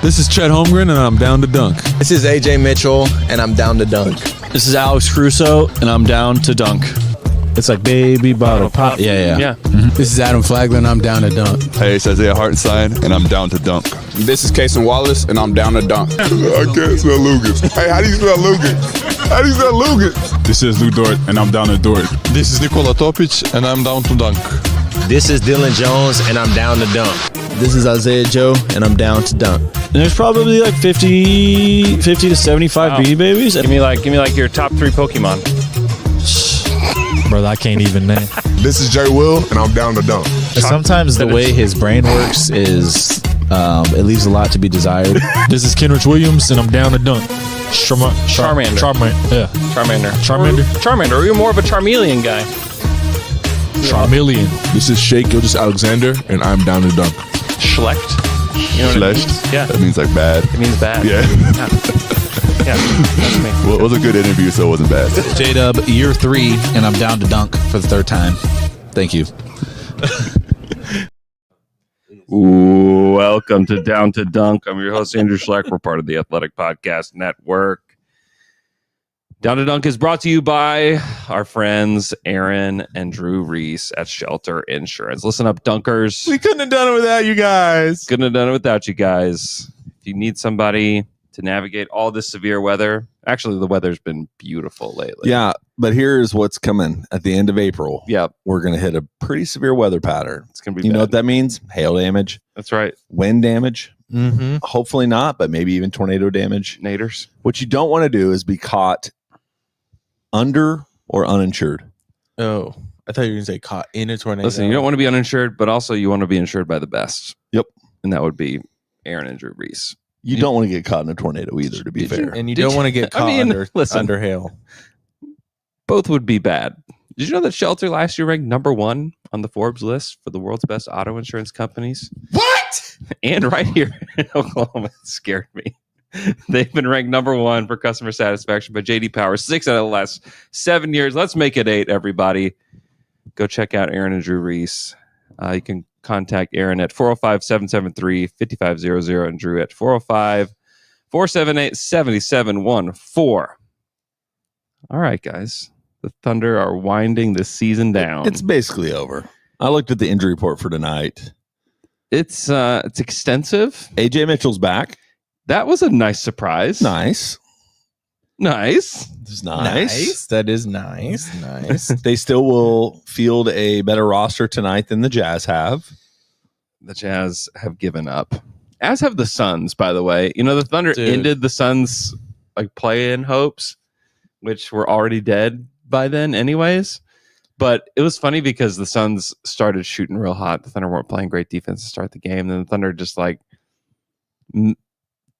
This is Chet Holmgren, and I'm down to dunk. This is AJ Mitchell, and I'm down to dunk. This is Alex Crusoe, and I'm down to dunk. It's like baby bottle pop. Yeah. This is Adam Flagler, and I'm down to dunk. Hey, it's Isaiah Hartenstein, and I'm down to dunk. This is Kason Wallace, and I'm down to dunk. I can't spell Lucas. Hey, how do you spell Lucas? How do you spell Lucas? This is Lou Dort, and I'm down to Dort. This is Nikola Topic, and I'm down to dunk. This is Dylan Jones, and I'm down to dunk. This is Isaiah Joe, and I'm down to dunk. And there's probably like 50 to 75 BD babies. Give me like your top 3 Pokemon. Brother, I can't even name. This is Jay Will, and I'm down to dunk. Sometimes the way his brain works is it leaves a lot to be desired. This is Kenrich Williams, and I'm down to dunk. Charmander. Yeah. Charmander. Or you're more of a Charmeleon guy. Charmeleon. This is Shea Gilgeous-Alexander, and I'm down to dunk. Schlecht. You know what it Schlecht? means? Yeah. That means like bad. It means bad. Yeah. Yeah, that's me. Well, it was a good interview, so it wasn't bad. J-Dub, year 3, and I'm down to dunk for the 3rd time. Thank you. Welcome to Down to Dunk. I'm your host, Andrew Schleck. We're part of the Athletic Podcast Network. Down to Dunk is brought to you by our friends Aaron and Drew Reese at Shelter Insurance. Listen up, Dunkers. We couldn't have done it without you guys. Couldn't have done it without you guys. If you need somebody to navigate all this severe weather, actually the weather's been beautiful lately. Yeah, but here's what's coming at the end of April. Yep. We're going to hit a pretty severe weather pattern. It's going to be You bad. know what that means? Hail damage, That's right. wind damage, Mm-hmm. hopefully not, but maybe even tornado damage. Naders. What you don't want to do is be caught under or uninsured. Oh, I thought you were going to say caught in a tornado. Listen, you don't want to be uninsured, but also you want to be insured by the best. Yep. And that would be Aaron and Drew Reese. You don't want to get caught in a tornado either, to be Did you- fair. And you Did don't you- want to get I caught mean, under listen. hail. Both would be bad. Did you know that Shelter last year ranked number 1 on the Forbes list for the world's best auto insurance companies? What? And right here in Oklahoma, it scared me. They've been ranked number 1 for customer satisfaction by JD Power 6 out of the last 7 years. Let's make it 8, everybody. Go check out Aaron and Drew Reese. You can contact Aaron at 405-773-5500 and Drew at 405-478-7714. All right, guys. The Thunder are winding the season down. It's basically over. I looked at the injury report for tonight. It's extensive. AJ Mitchell's back. That was a nice surprise. Nice. Nice. It's nice. That is nice. Nice. They still will field a better roster tonight than the Jazz have. The Jazz have given up. As have the Suns, by the way. You know, the Thunder ended the Suns like play-in hopes, which were already dead by then anyways. But it was funny because the Suns started shooting real hot. The Thunder weren't playing great defense to start the game. Then the Thunder just like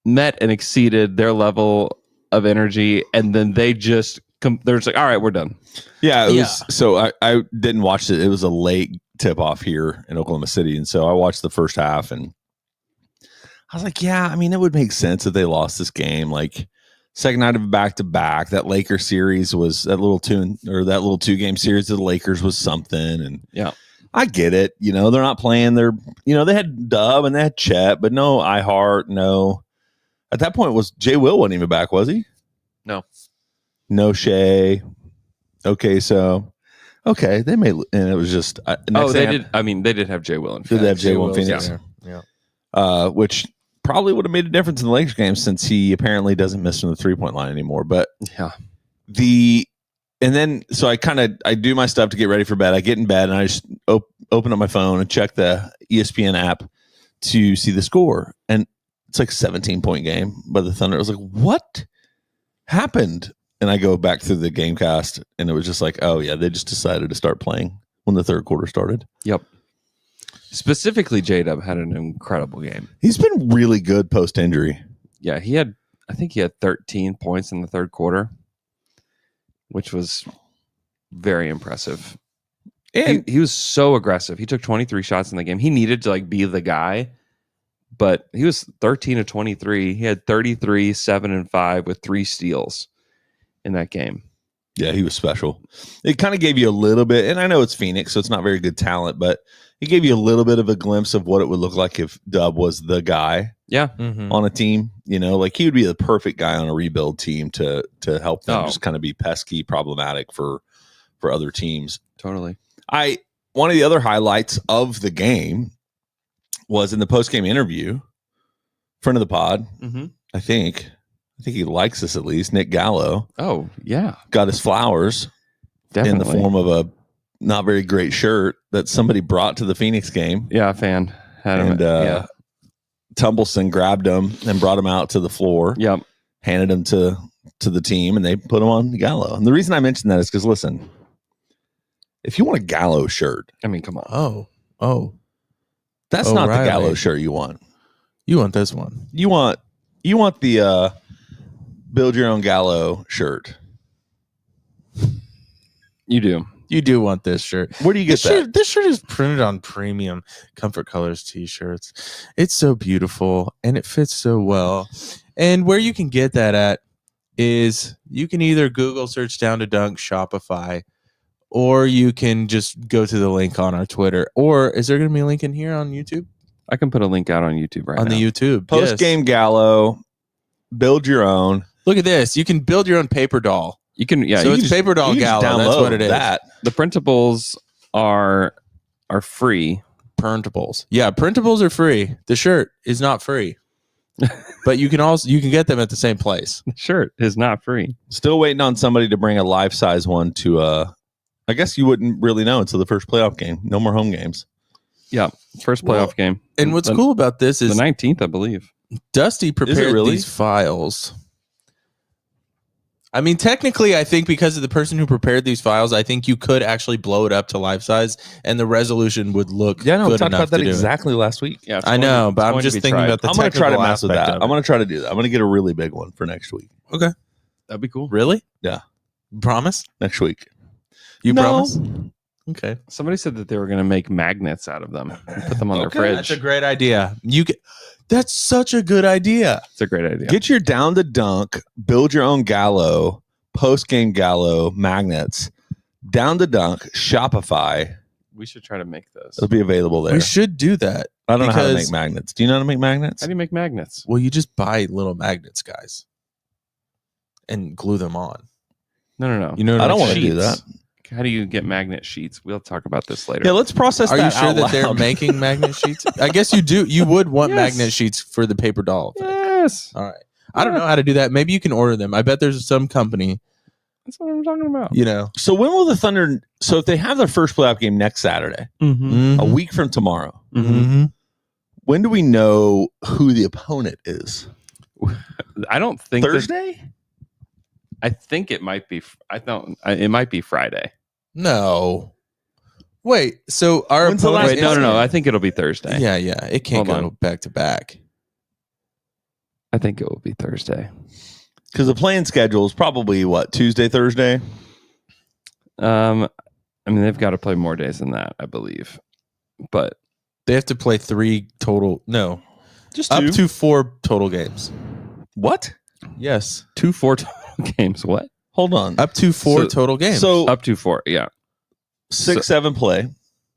met and exceeded their level of energy. And then they just, they're just like, all right, we're done. Yeah, it was. So I didn't watch it. It was a late tip off here in Oklahoma City. And so I watched the first half and I was like, yeah, I mean, it would make sense if they lost this game. Like, second night of back to back, that Laker series was that little 2-game series of the Lakers was something. And yeah, I get it. You know, they're not playing their, they had Dub and they had Chet, but no iHeart, no. At that point, Jay Will wasn't even back, was he? No Shea. Okay, so they made, and it was just they did. I mean, they did have Jay Will in Phoenix. Did they have Jay Will in Phoenix? Yeah. Which probably would have made a difference in the Lakers game since he apparently doesn't miss from the 3-point line anymore. But yeah, so I do my stuff to get ready for bed. I get in bed and I just open up my phone and check the ESPN app to see the score, and it's like a 17-point game by the Thunder. I was like, what happened? And I go back through the game cast, and it was just like, oh yeah, they just decided to start playing when the third quarter started. Yep. Specifically, J-Dub had an incredible game. He's been really good post-injury. Yeah, I think he had 13 points in the third quarter, which was very impressive. And he was so aggressive. He took 23 shots in the game. He needed to be the guy, but he was 13 of 23. He had 33, 7 and 5 with 3 steals in that game. Yeah, he was special. It kind of gave you a little bit, and I know it's Phoenix, so it's not very good talent, but he gave you a little bit of a glimpse of what it would look like if Dub was the guy Yeah. on a team. You know, like he would be the perfect guy on a rebuild team to help them just kind of be pesky, problematic for other teams. Totally. One of the other highlights of the game was in the post-game interview, friend of the pod, I think he likes us at least, Nick Gallo. Oh, yeah. Got his flowers in the form of a not very great shirt that somebody brought to the Phoenix game. Yeah, a fan. Tumbleson grabbed him and brought him out to the floor. Yep. Handed him to the team, and they put him on Gallo. And the reason I mentioned that is because, listen, if you want a Gallo shirt, I mean, come on. that's not the Gallo shirt you want. You want this one. You want the build your own Gallo shirt. You do. You do want this shirt. Where do you get that? This shirt is printed on premium Comfort Colors t-shirts. It's so beautiful and it fits so well. And where you can get that at is you can either Google search Down to Dunk Shopify, or you can just go to the link on our Twitter. Or is there going to be a link in here on YouTube? I can put a link out on YouTube right now. On the YouTube. Post game Gallo, build your own. Look at this. You can build your own paper doll. You can, yeah. So you it's just, paper doll Gallo. That's what it is. The printables are free. Printables. Yeah, printables are free. The shirt is not free. But you can get them at the same place. The shirt is not free. Still waiting on somebody to bring a life size one to I guess you wouldn't really know until the first playoff game. No more home games. Yeah, first playoff game. And what's cool about this is the 19th, I believe. Dusty prepared these files. I mean, technically, I think because of the person who prepared these files, I think you could actually blow it up to life size, and the resolution would look good enough. We talked about that to exactly last week. Yeah, I know, but I'm just thinking about the. I'm going to try to mess with technical that. I'm going to try to do that. I'm going to get a really big one for next week. Okay, that'd be cool. Really? Yeah. Promise? Next week. You promise? Okay. Somebody said that they were going to make magnets out of them and put them on their fridge. That's a great idea. That's such a good idea. It's a great idea. Get your Down to Dunk, build your own Gallo, post game Gallo magnets. Down to Dunk, Shopify. We should try to make those. It'll be available there. We should do that. I don't know how to make magnets. Do you know how to make magnets? How do you make magnets? Well, you just buy little magnets, guys, and glue them on. No. You know, I don't want to do that. How do you get magnet sheets? We'll talk about this later. Yeah, let's process Are that. you sure out that loud. they're making magnet sheets? I guess you do. You would want magnet sheets for the paper doll thing. Yes. All right. I don't know how to do that. Maybe you can order them. I bet there's some company. That's what I'm talking about. You know. So when will the Thunder? So if they have their first playoff game next Saturday, a week from tomorrow, when do we know who the opponent is? I don't think Thursday. I think it might be. It might be Friday. No. Wait. So our When's the last Wait, no. I think it'll be Thursday. Yeah. It can't Hold go on. back to back. I think it will be Thursday. Because the playing schedule is probably what, Tuesday, Thursday. I mean, they've got to play more days than that, I believe. But They have to play 3 total. No, Just up 2. to 4 total games. What? Yes, 2-4 total games. What? Hold on. up to 4 So- total games. So Up to 4. Yeah. 6-7 play.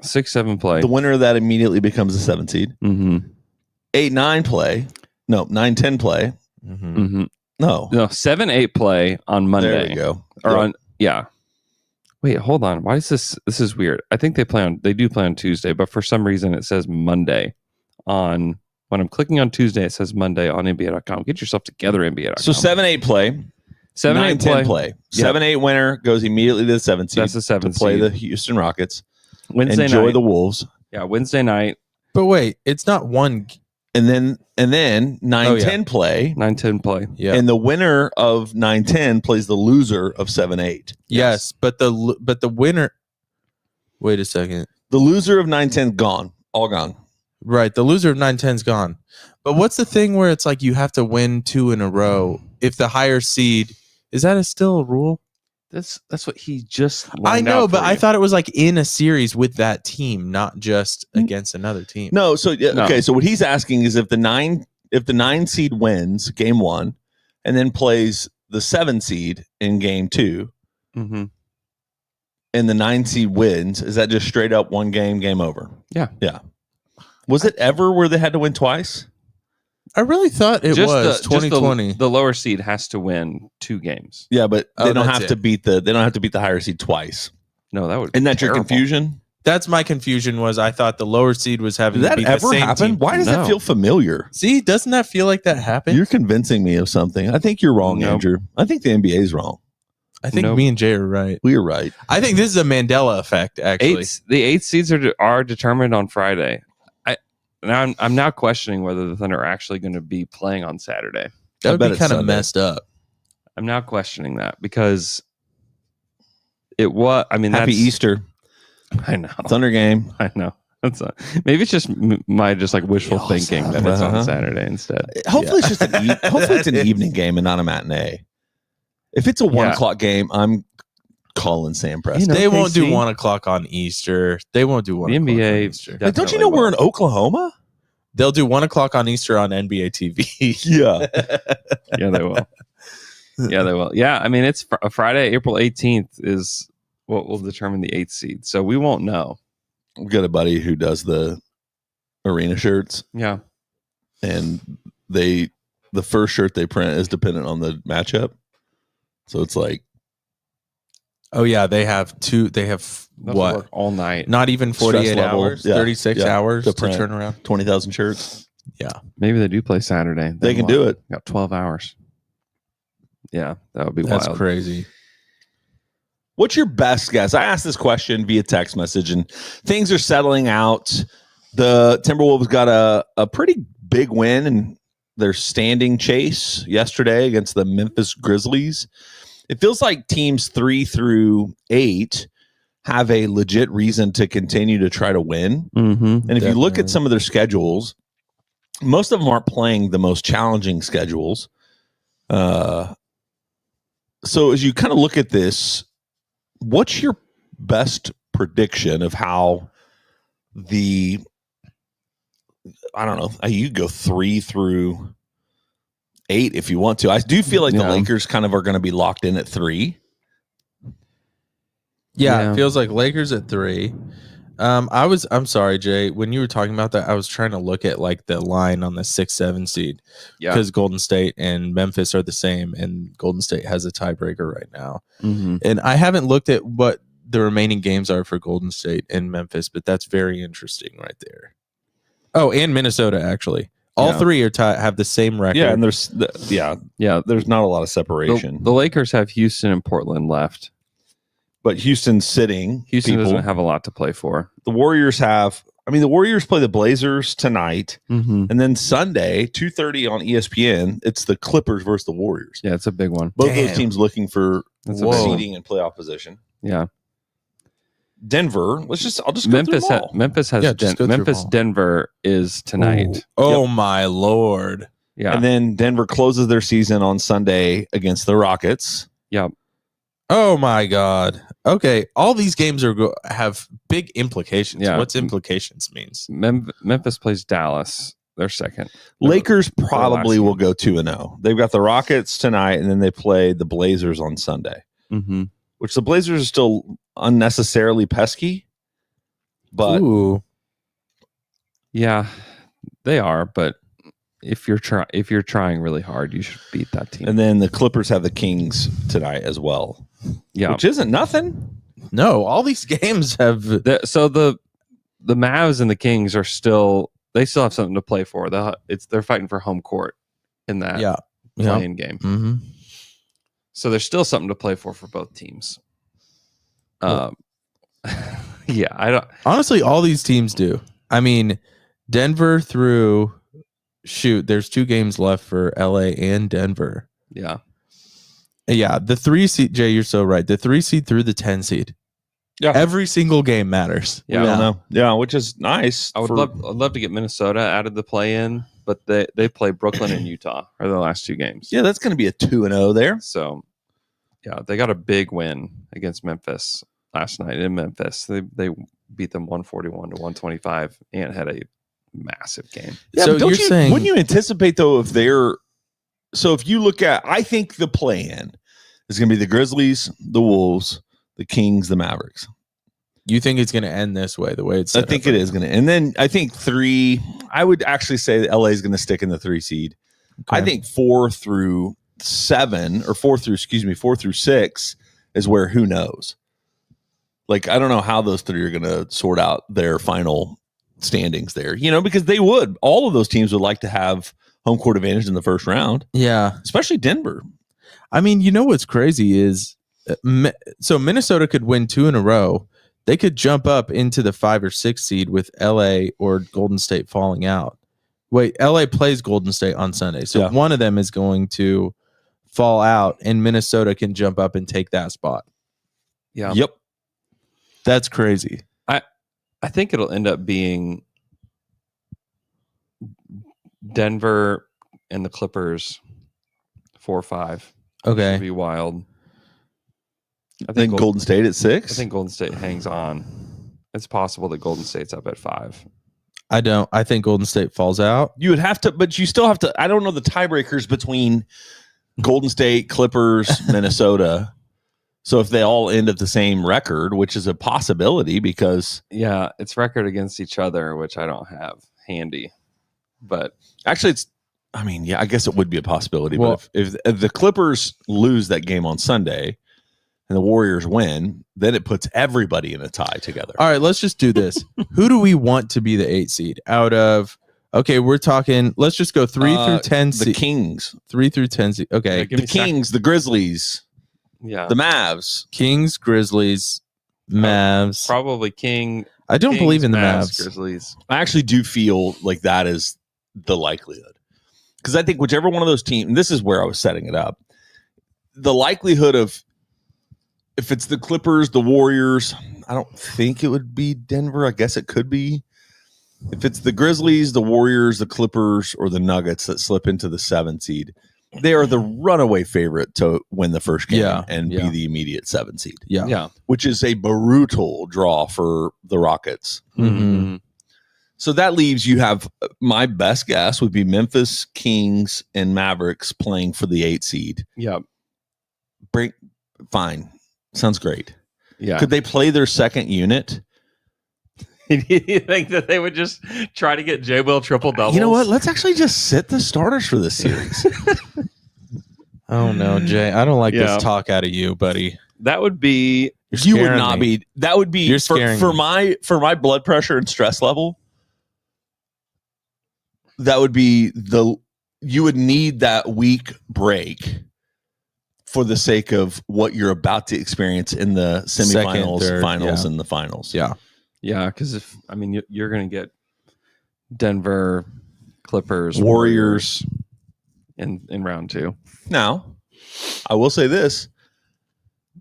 6-7 play. The winner of that immediately becomes a 7 seed. Mm-hmm. 8-9 play. No, 9-10 play. Mm-hmm. No. No, 7-8 play on Monday. There you go. Or Yep. on Wait, hold on. Why is this is weird. I think they do play on Tuesday, but for some reason it says Monday when I'm clicking on Tuesday, it says Monday on NBA.com. Get yourself together, NBA.com. So 7-8 play. 7-8 9-10 play. Yep. 7-8 winner goes immediately to the 7 seed. That's the 7 to play seed. the Houston Rockets. Wednesday Enjoy night. the Wolves. Yeah, Wednesday night, but wait, it's not one. And then 9-10 play. 9-10 play. Yeah. And the winner of 9-10 plays the loser of 7-8. Yes, but the winner. Wait a second. The loser of 9-10 gone. All gone. Right, the loser of 9-10's gone. But what's the thing where it's like you have to win 2 in a row if the higher seed? Is that still a rule? That's what he just I lined know, out but for I you. thought it was like in a series with that team, not just against another team. No, so No. okay, so what he's asking is if the 9 seed wins game 1 and then plays the 7 seed in game 2, Mm-hmm. and the 9 seed wins, is that just straight up one game over? Yeah. Was it ever where they had to win twice? I really thought it was 2020. The lower seed has to win 2 games. Yeah, but they don't that's have to it. beat the higher seed twice. No, that would. Isn't that terrible. your confusion? That's my confusion. Was I thought the lower seed was having Did to that beat ever the same happen? team. Why does that No. feel familiar? See, doesn't that feel like that happened? You're convincing me of something. I think you're wrong, Nope. Andrew. I think the NBA is wrong. I think Nope. me and Jay are right. We're right. I think this is a Mandela effect. Actually, The 8 seeds are determined on Friday. I'm now questioning whether the Thunder are actually going to be playing on Saturday. that would bet be it's kind of Sunday. messed up. I'm now questioning that because it was. I mean, Happy that's, Easter. I know. Thunder game. I know. That's maybe it's just my just like wishful thinking that it's on Saturday instead. Hopefully it's just hopefully it's an evening game and not a matinee. If it's a 1 Yeah. o'clock game, I'm calling Sam Preston. You know, They won't do KC? 1 o'clock on Easter. They won't do 1 The o'clock NBA on Easter. Like, don't you know we're in Oklahoma? They'll do 1 o'clock on Easter on NBA TV. Yeah. Yeah, they will. Yeah, they will. Yeah, I mean, it's Friday, April 18th is what will determine the 8th seed. So we won't know. I've got a buddy who does the arena shirts, Yeah. and the first shirt they print is dependent on the matchup. So it's like Oh yeah, they have They'll have to what? work all night. Not even 48 Stress level. hours, Yeah. 36 Yeah. hours To to print. turn around. 20,000 shirts. Maybe they do play Saturday. They can do it. Got 12 hours. Yeah, that would be That's wild. crazy. What's your best guess? I asked this question via text message, and things are settling out. The Timberwolves got a pretty big win in their standing chase yesterday against the Memphis Grizzlies. It feels like teams 3 through 8 have a legit reason to continue to try to win. Mm-hmm. And if you look Definitely. at some of their schedules, most of them aren't playing the most challenging schedules. So as you kind of look at this, what's your best prediction of how I don't know, you could go 3 through 8 if you want to. I do feel like the Yeah. Lakers kind of are going to be locked in at 3. Yeah, it feels like Lakers at 3. I'm sorry, Jay. When you were talking about that, I was trying to look at like the line on the 6-7 seed. Yeah. Because Golden State and Memphis are the same, and Golden State has a tiebreaker right now. Mm-hmm. And I haven't looked at what the remaining games are for Golden State and Memphis, but that's very interesting right there. Oh, and Minnesota actually. All Yeah. 3 are have the same record. Yeah, and there's there's not a lot of The, separation. the Lakers have Houston and Portland left. But Houston's sitting. Houston people. doesn't have a lot to play for. The Warriors have. I mean, the Warriors play the Blazers tonight, Mm-hmm. and then Sunday, 2:30 on ESPN. It's the Clippers versus the Warriors. Yeah, it's a big one. Both those Damn. teams looking for That's a big one. seeding and playoff position. Yeah. Denver. I'll just go through them all. Memphis has Yeah, just go through Memphis them all. Denver is tonight. Oh my Lord. Yeah. And then Denver closes their season on Sunday against the Rockets. Oh my God. Okay, all these games have big implications. Yeah. What's implications means? Memphis plays Dallas. They're second. Lakers probably last will go 2-0. They've got the Rockets tonight, and then they play the Blazers on Sunday. Mm-hmm. Which the Blazers are still unnecessarily pesky, but Ooh. Yeah, they are. But if you're trying really hard, you should beat that team. and then the Clippers have the Kings tonight as well, yeah. which isn't nothing. No, all these games have So the Mavs and the Kings are still have something to play for. They're fighting for home court in that playing game. Mm-hmm. So there's still something to play for both teams. Yeah, I don't. Honestly, all these teams do. I mean, Denver through there's 2 games left for LA and Denver. Yeah, Yeah, the 3 seed, Jay, you're so right. The 3 seed through the 10 seed. Yeah. Every single game matters. Yeah. We all know. Yeah, which is nice. I'd love to get Minnesota out of the play-in, but they play Brooklyn and Utah are the last 2 games. Yeah, that's going to be a 2-0 there. So, yeah, they got a big win against Memphis last night in Memphis. They beat them 141-125 and had a massive game. Yeah, So but you're saying- wouldn't you anticipate though if you look at, I think the play-in is going to be the Grizzlies, the Wolves, the Kings, the Mavericks. You think it's going to end this way, the way it's I set think up it right is going to. And then I think 3, I would actually say that LA is going to stick in the 3 seed. Okay. I think 4 through 6 is where who knows. Like, I don't know how those 3 are going to sort out their final standings there, because all of those teams would like to have home court advantage in the first round. Yeah. Especially Denver. I mean, what's crazy is, so Minnesota could win 2 in a row. They could jump up into the 5 or 6 seed with LA or Golden State falling out. Wait, LA plays Golden State on Sunday. So one of them is going to fall out and Minnesota can jump up and take that spot. Yeah. Yep. That's crazy. I think it'll end up being Denver and the Clippers 4-5. Okay. Should be wild. I think Golden State at 6. I think Golden State hangs on. It's possible that Golden State's up at 5. I don't. I think Golden State falls out. You would have to, but you still have to. I don't know the tiebreakers between Golden State, Clippers, Minnesota. So if they all end at the same record, which is a possibility because it's record against each other, which I don't have handy. But actually, I guess it would be a possibility. Well, but if the Clippers lose that game on Sunday and the Warriors win, then it puts everybody in a tie together. All right, let's just do this. Who do we want to be the 8 seed out of? Okay, we're talking. Let's just go 3 through 10. The Kings, 3 through 10. Okay, the Kings, the Grizzlies, the Mavs, Kings, Grizzlies, Mavs. Probably King. I don't believe in the Mavs. Grizzlies. I actually do feel like that is the likelihood because I think whichever one of those teams. And this is where I was setting it up. The likelihood of if it's the Clippers, the Warriors, I don't think it would be Denver. I guess it could be. If it's the Grizzlies, the Warriors, the Clippers, or the Nuggets that slip into the 7 seed, they are the runaway favorite to win the first game and be the immediate 7 seed. Yeah. Which is a brutal draw for the Rockets. Mm-hmm. So that leaves you have my best guess would be Memphis, Kings, and Mavericks playing for the 8 seed. Yeah. Fine. Sounds great. Yeah. Could they play their second unit? You think that they would just try to get J-Will triple doubles? You know what? Let's actually just sit the starters for this series. Oh no, Jay. I don't like this talk out of you, buddy. That would be you would not be that would be for my blood pressure and stress level. That would be you would need that week break for the sake of what you're about to experience in the semifinals, finals, and the finals. Yeah. Yeah, because you're going to get Denver, Clippers, Warriors in round 2. Now, I will say this: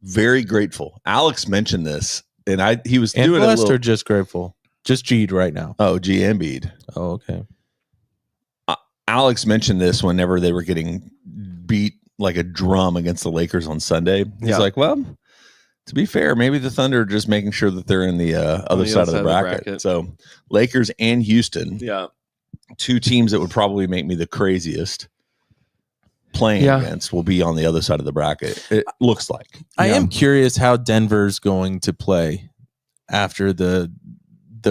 very grateful. Alex mentioned this, and he was doing blessed or just grateful, just G'd right now. Oh, G and B'd. Oh, okay. Alex mentioned this whenever they were getting beat like a drum against the Lakers on Sunday. He's like, well. To be fair, maybe the Thunder are just making sure that they're in the other side of the bracket. So Lakers and Houston, 2 teams that would probably make me the craziest playing against will be on the other side of the bracket. It looks like. I am curious how Denver's going to play after the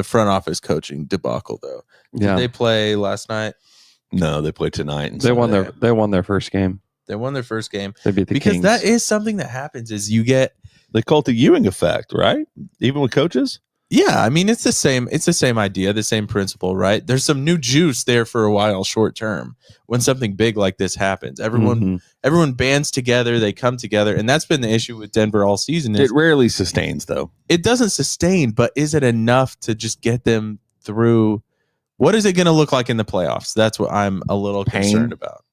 front office coaching debacle, though. Did they play last night? No, they played tonight. And they won their first game. They won their first game. They beat the because Kings. that is something that happens is you get. They call it the Ewing effect, right? Even with coaches? Yeah, I mean it's the same idea, the same principle, right? There's some new juice there for a while short term. When something big like this happens, everyone bands together, they come together, and that's been the issue with Denver all season. It rarely sustains though. It doesn't sustain, but is it enough to just get them through? What is it going to look like in the playoffs? That's what I'm a little concerned about.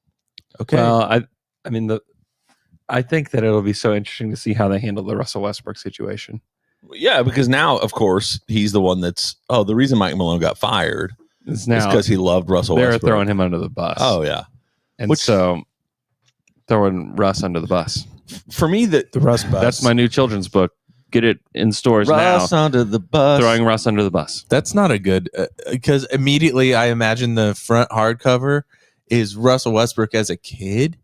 Okay. Well, I think that it'll be so interesting to see how they handle the Russell Westbrook situation. Yeah, because now, of course, he's the one that's. Oh, the reason Mike Malone got fired is because he loved Russell Westbrook. They're throwing him under the bus. Oh yeah, and so throwing Russ under the bus. For me, the Russ bus. That's my new children's book. Get it in stores Russ now. Under the bus. Throwing Russ under the bus. That's not a good because immediately I imagine the front hardcover is Russell Westbrook as a kid.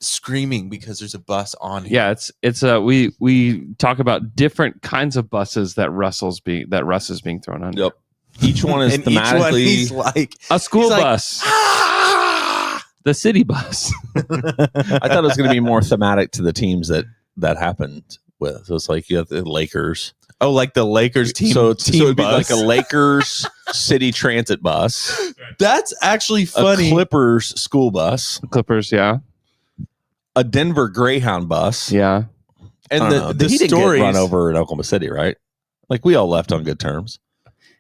screaming because there's a bus on here. Yeah, it's we talk about different kinds of buses that Russ is being thrown under. Yep. Each one is And each one thematically he's like A school he's like, bus, "Ah!" the city bus. I thought it was going to be more thematic to the teams that happened with. So it's like you have the Lakers. Oh, like the Lakers team. So team it would be bus. like a Lakers city transit bus, That's actually a funny. Clippers school bus, Clippers, yeah, a Denver Greyhound bus. yeah. And I don't know. the he didn't stories. get run over in Oklahoma City, right? Like we all left on good terms.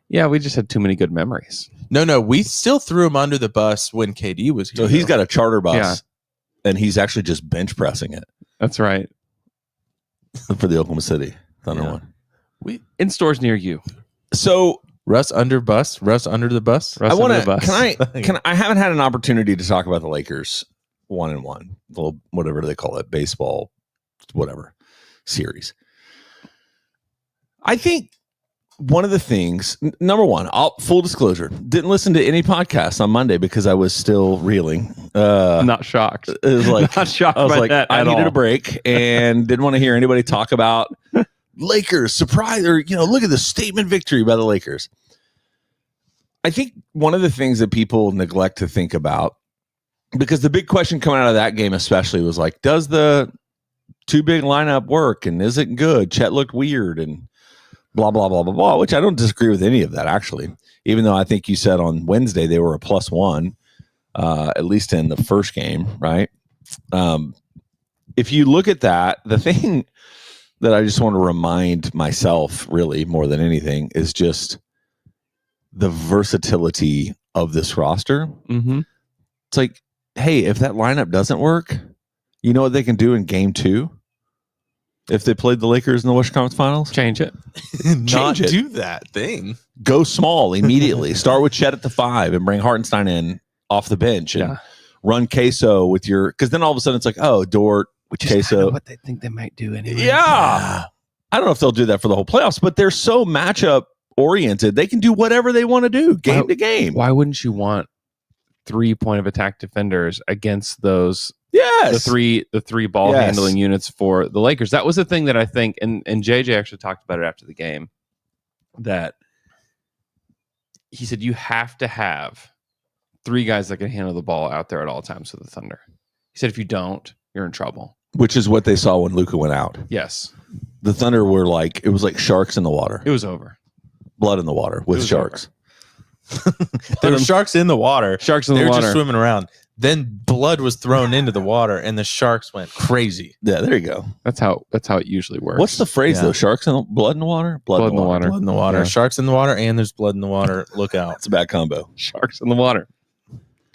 Yeah, we just had too many good memories. No, we still threw him under the bus when KD was here. So he's got a charter bus, Yeah. and he's actually just bench pressing it That's right. for the Oklahoma City Thunder Yeah. one. In stores near you. So Russ under the bus. Russ I want under to. the bus. I haven't had an opportunity to talk about the Lakers 1-1, well, whatever they call it, baseball, whatever series. I think one of the things, number one, full disclosure, didn't listen to any podcasts on Monday because I was still reeling. Not shocked. It was like Not shocked I was by like, that I at needed all. a break and didn't want to hear anybody talk about Lakers surprise or look at the statement victory by the Lakers. I think one of the things that people neglect to think about, because the big question coming out of that game especially was like, does the two big lineup work and is it good? Chet looked weird and blah, blah, blah, blah, blah, which I don't disagree with any of that, actually, even though I think you said on Wednesday they were a +1, at least in the first game, right? If you look at that, the thing that I just want to remind myself really more than anything is just the versatility of this roster. Mm-hmm. It's like, hey, if that lineup doesn't work, you know what they can do in game 2? If they played the Lakers in the Western Conference Finals? Change it. Not Change it. do that thing. Go small immediately. Start with Chet at the 5 and bring Hartenstein in off the bench and run Queso with your, because then all of a sudden it's like, oh, Dort, Which is Queso. kind of what they think they might do anyway. Yeah. I don't know if they'll do that for the whole playoffs, but they're so matchup oriented. They can do whatever they want to do game to game. Why wouldn't you want 3 point of attack defenders against those? Yes. The three ball handling units for the Lakers. That was the thing that I think, and JJ actually talked about it after the game, that he said you have to have 3 guys that can handle the ball out there at all times for the Thunder. He said if you don't, you're in trouble. Which is what they saw when Luka went out. Yes. The Thunder were like, it was like sharks in the water. It was over. Blood in the water with was sharks. There were sharks in the water. Sharks in They the were water. just swimming around. Then blood was thrown into the water, and the sharks went crazy. Yeah, there you go. That's how it usually works. What's the phrase Yeah. though? Sharks in the blood in the water? Blood in the water. Blood in the water. Yeah. Sharks in the water, and there's blood in the water. Look out. It's a bad combo. Sharks in the water?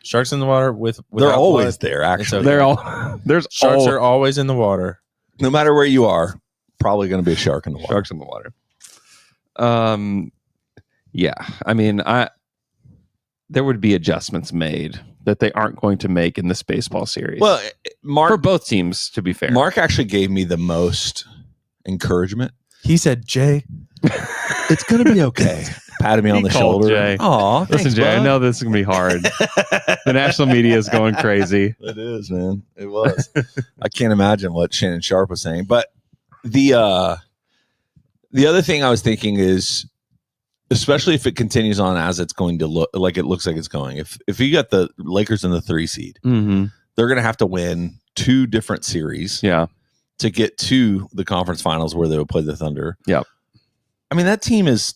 Sharks in the water with They're without always blood. there, actually. okay. They're all there's Sharks all are always in the water. No matter where you are, probably going to be a shark in the water. sharks in the water. Yeah. I mean, there would be adjustments made that they aren't going to make in this baseball series. Well, for Mark both teams, to be fair. Mark actually gave me the most encouragement. He said, "Jay, It's going to be okay." Patted me on the called shoulder. Jay. Aw, Listen, thanks, Jay, I bud. know this is gonna be hard. The national media is going crazy. It is, man. It was. I can't imagine what Shannon Sharp was saying. But the other thing I was thinking is, especially if it continues on as it's going to look like it looks like it's going, if you got the Lakers in the 3 seed, Mm-hmm. they're going to have to win 2 different series Yeah. to get to the conference finals where they would play the Thunder. Yep. I mean, that team is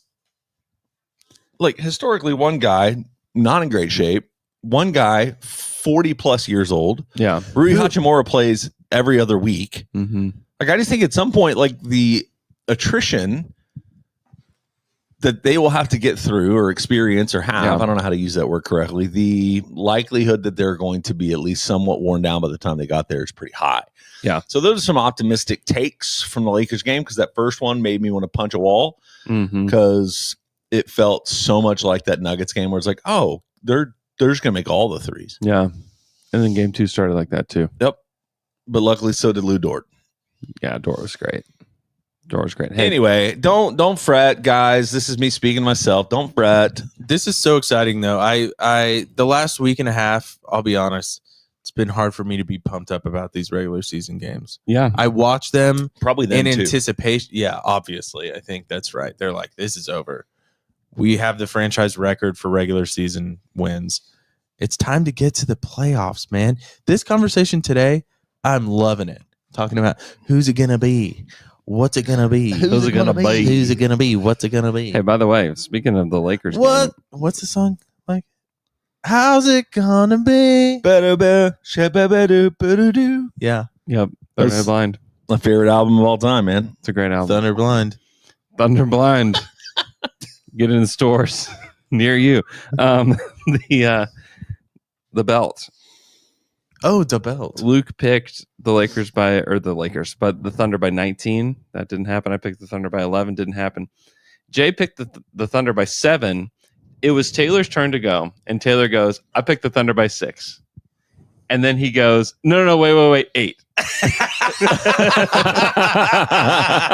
like historically one guy not in great shape, one guy 40 plus years old. Yeah. Rui Hachimura plays every other week. Mm-hmm. Like, I just think at some point, like the attrition that they will have to get through or experience or have, Yeah. I don't know how to use that word correctly. The likelihood that they're going to be at least somewhat worn down by the time they got there is pretty high. Yeah. So those are some optimistic takes from the Lakers game, because that first one made me want to punch a wall, Mm-hmm. because it felt so much like that Nuggets game where it's like, oh, they're just going to make all the threes. Yeah. And then game 2 started like that too. Yep. But luckily, so did Lou Dort. Yeah, Dort was great. Dort was great. Hey, Anyway, don't fret, guys. This is me speaking to myself. Don't fret. this is so exciting though. I the last week and a half, I'll be honest, it's been hard for me to be pumped up about these regular season games. Yeah. I watch them Probably them in too. anticipation. Yeah, obviously. I think that's right. They're like, this is over. We have the franchise record for regular season wins. It's time to get to the playoffs, man. This conversation today, I'm loving it. Talking about who's it going to be? What's it going to be? Who's it gonna be? Who's it going to be? What's it going to be? Hey, by the way, speaking of the Lakers, What? game, What's the song like? How's it gonna be? Yeah. yep, That's- Thunder Blind. My favorite album of all time, man. It's a great album. Thunder Blind. Thunder Blind. Get it in stores near you. The belt. Oh, the belt. Luke picked but the Thunder by 19. That didn't happen. I picked the Thunder by 11. Didn't happen. Jay picked the Thunder by 7. It was Taylor's turn to go, and Taylor goes, I picked the Thunder by 6. And then he goes, no, wait, 8.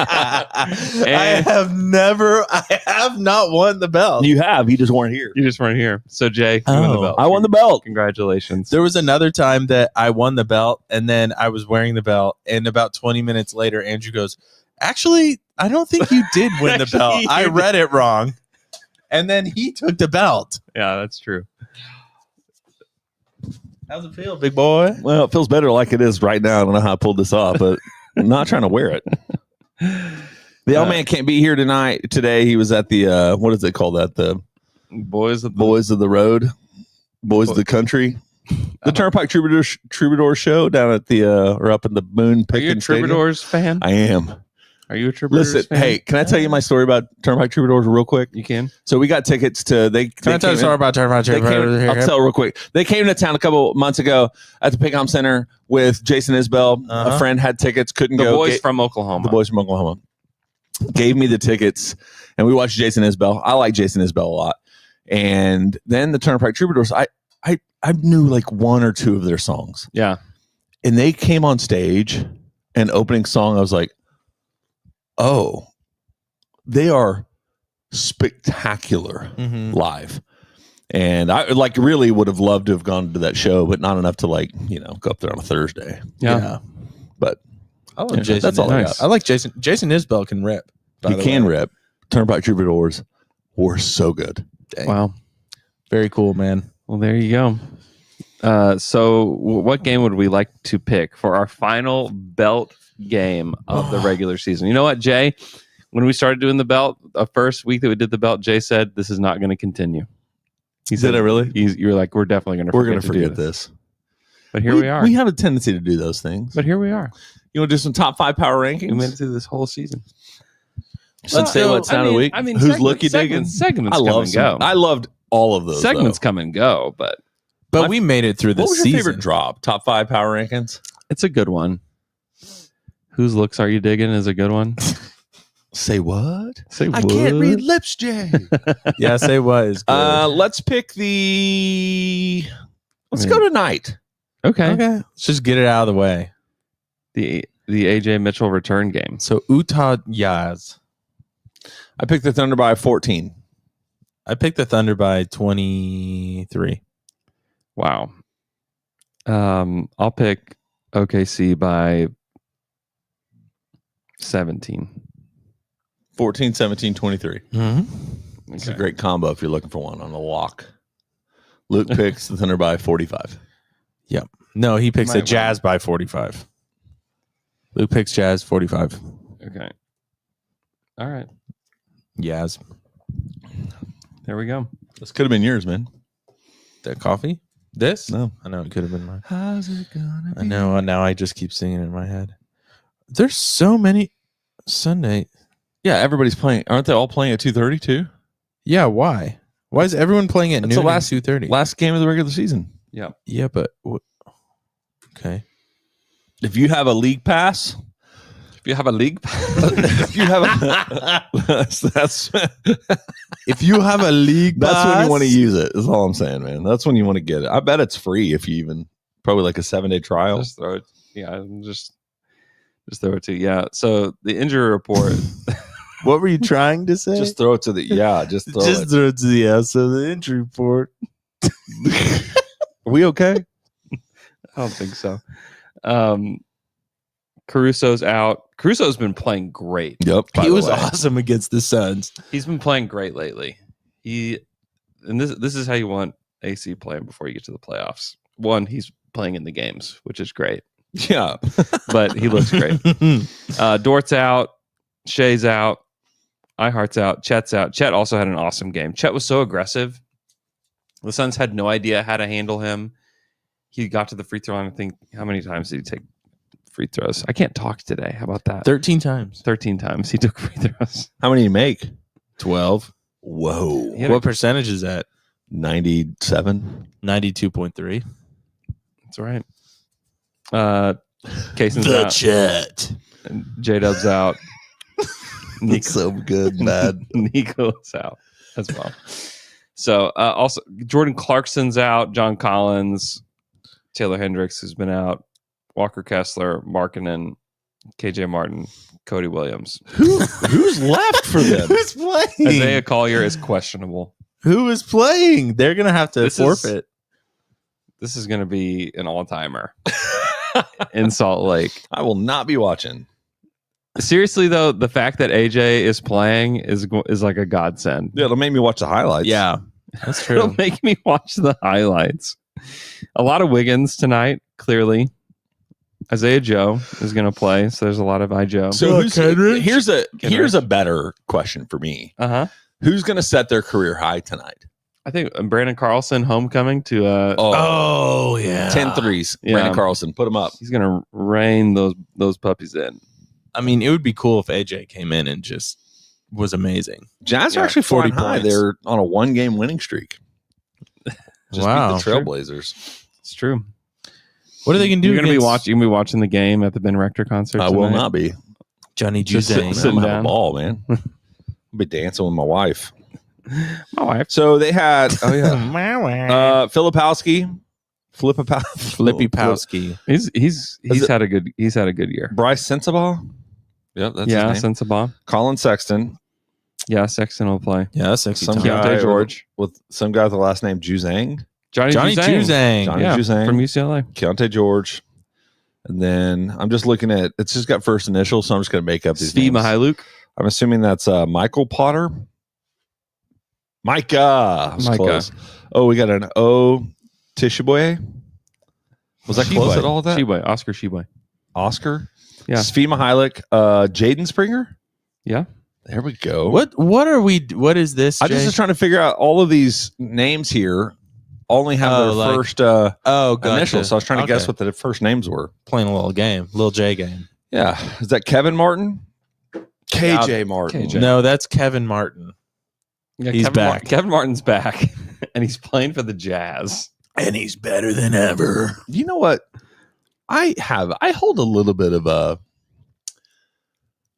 I have not won the belt. You have. You just weren't here. You just weren't here. So, Jay, you won the belt. I won the belt. Congratulations. There was another time that I won the belt, and then I was wearing the belt, and about 20 minutes later, Andrew goes, actually, I don't think you did win the belt. Actually, I you read it wrong. And then he took the belt. Yeah, that's true. How's it feel, big boy? Well, it feels better like it is right now. I don't know how I pulled this off, but I'm not trying to wear it. The old man can't be here today. He was at the what is it called? That the Boys of the Road, Boys of the Country, the Turnpike Troubadour show down at the or up in the Moon Are you a Picking Stadium. Troubadours fan? I am. Are you a Troubadours Listen, fan? hey, can I tell you my story about Turnpike Troubadours real quick? You can. So we got tickets to Can I tell you a story about Turnpike? I'll tell real quick. They came to town a couple months ago at the Pick'em Center with Jason Isbell. A friend had tickets, couldn't The go. boys from Oklahoma. The boys from Oklahoma gave me the tickets, and we watched Jason Isbell. I like Jason Isbell a lot. And then the Turnpike Troubadours, I knew like one or two of their songs. Yeah. And they came on stage, and opening song, I was like, oh, they are spectacular live. And I like really would have loved to have gone to that show, but not enough to like, go up there on a Thursday. Yeah. But I love Jason. that's all I got. I like Jason. Jason Isbell can rip. He can rip. Turnpike Troubadours were so good. Dang. Wow. Very cool, man. Well, there you go. So what game would we like to pick for our final belt game of the regular season? You know what, Jay? When we started doing the belt, the first week that we did the belt, Jay said, this is not going to continue. He said, Did I really? You were like, we're definitely going to forget this. But here we are. We have a tendency to do those things. But here we are. You want to do some top 5 power rankings? We made it through this whole season. Let's say what's down of the week. I mean, who's looky digging? Segments I come love and go. I loved all of those. Segments come and go, but we made it through this What was your season. favorite drop? Top 5 power rankings? it's a good one. Whose looks are you digging is a good one. Say what? Say I what? can't read lips, Jay. Yeah, say what is good. Let's pick the. Let's go tonight. Okay. Let's just get it out of the way. The AJ Mitchell return game. So Utah Jazz. I picked the Thunder by 14. I picked the Thunder by 23. Wow. I'll pick OKC by 17. 14, 17, 23. Mm-hmm. It's a great combo if you're looking for one on a walk. Luke picks the Thunder by 45. Yep. No, he picks Might the Jazz by 45. Luke picks Jazz 45. Okay. All right. Jazz. There we go. This could have been yours, man. That coffee? This? No. I know it could have been mine. How's it gonna I know. Now I just keep singing it in my head. There's so many Sunday. Yeah, everybody's playing. Aren't they all playing at 2:30 too? Yeah, why? Why is everyone playing at That's noon the last 2:30? Last game of the regular season. Yeah. Yeah, but okay. If you have a league pass, If you have a league, if you have a, that's If you have a league, that's when you pass- want to use it. Is all I'm saying, man. That's when you want to get it. I bet it's free if you even probably like a 7-day trial. just throw it. Yeah, just throw it to you. Yeah. So the injury report. What were you trying to say? Just throw it to the Just throw it. throw it to the so the injury report. Are we okay? I don't think so. Caruso's out. Caruso's been playing great. Yep. He was awesome against the Suns. He's been playing great lately. This is how you want AC playing before you get to the playoffs. One, he's playing in the games, which is great. Yeah. But he looks great. Dort's out. Shea's out. Ihart's out. Chet's out. Chet also had an awesome game. Chet was so aggressive. The Suns had no idea how to handle him. He got to the free throw line. I think, how many times did he take free throws? I can't talk today. How about that? 13 times. 13 times he took free throws. How many do you make? 12. Whoa. What percentage is that? 97. 92.3. That's right. Cason's The out. Chet. J-Dub's out. That's so good, man. Nico's out as well. So also Jordan Clarkson's out. John Collins, Taylor Hendricks has been out. Walker Kessler, Markkanen, KJ Martin, Cody Williams. Who's left for them? Who's playing? Isaiah Collier is questionable. Who is playing? They're going to have to forfeit. This is going to be an all-timer in Salt Lake. I will not be watching. Seriously, though, the fact that AJ is playing is like a godsend. Yeah, it'll make me watch the highlights. Yeah, that's true. It'll make me watch the highlights. A lot of Wiggins tonight, clearly. Isaiah Joe is going to play, so there's a lot of Joe. So here's a better question for me. Uh-huh. Who's going to set their career high tonight? I think Brandon Carlson homecoming to yeah. 10 threes. Yeah. Brandon Carlson, put him up. He's going to rein those puppies in. I mean, it would be cool if AJ came in and just was amazing. Jazz are actually 40 high. points. They're on a 1-game winning streak. Just Wow. beat the Trailblazers. It's true. What are they going to do? You're going to be watching. You can be watching the game at the Ben Rector concert. I will tonight. not be. Johnny Just Juzang. sit- I'm gonna have down. a ball, man. I'll be dancing with my wife. My wife. So they had Filipowski. Flippy Powski. He's had a good year. Bryce Sensabaugh. Yep, that's Yeah, his name. Sensabaugh. Colin Sexton. Yeah, Sexton will play. Yeah, that's sexy. Some Tom. guy Keontae George. with some guy with the last name Juzang. Johnny Juzang. Johnny Yeah, Juzang. from UCLA. Keontae George. And then I'm just looking at it's just got first initials, so I'm just going to make up these Steve names. Mihailuk. I'm assuming that's Michael Potter. Micah. Was Micah. close. Oh, we got an O. Tishiboye. Was that close at all? That Oscar Sheboy. Oscar. Yeah. Svi Mihailuk. Jaden Springer. Yeah. There we go. What is this? I just Jay? was trying to figure out all of these names here. Only have their like- first gotcha. initials. So I was trying to guess Okay. what the first names were. Playing a little game, little J game. Yeah. Is that Kevin Martin? KJ Martin. KJ. No, that's Kevin Martin. Yeah, He's back. Kevin Martin's back, and he's playing for the Jazz. And he's better than ever. You know what? I hold a little bit of a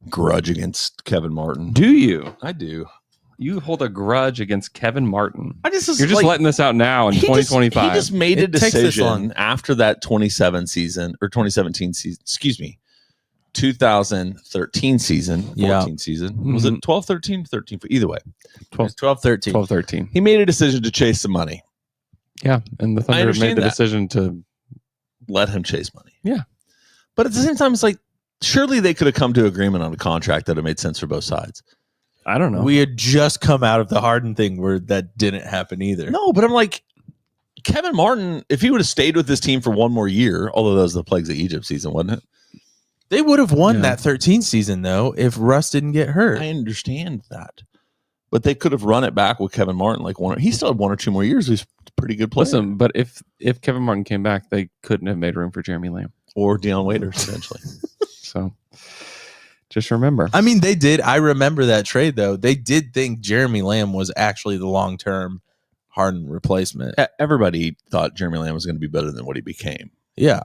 grudge against Kevin Martin. Do you? I do. You hold a grudge against Kevin Martin. You're You're just letting this out now in 2025. He just made a It takes this decision long. after that 2017 season. Excuse me. 2013 season, 14 Yeah. season. Was it 12, 13, 13? Either way. 12, 13. 12-13. He made a decision to chase some money. Yeah, and the Thunder understand made the that. decision to. Let him chase money. Yeah. But at the same time, it's like, surely they could have come to agreement on a contract that would made sense for both sides. I don't know. We had just come out of the Harden thing where that didn't happen either. No, but I'm like, Kevin Martin, if he would have stayed with this team for one more year, although that was the Plagues of Egypt season, wasn't it? They would have won Yeah. that 13 season, though, if Russ didn't get hurt. I understand that. But they could have run it back with Kevin Martin. He still had 1 or 2 more years. He's a pretty good player. Listen, but if Kevin Martin came back, they couldn't have made room for Jeremy Lamb. Or Deion Waiters, eventually. So just remember. I mean, they did. I remember that trade, though. They did think Jeremy Lamb was actually the long-term Harden replacement. Everybody thought Jeremy Lamb was going to be better than what he became. Yeah.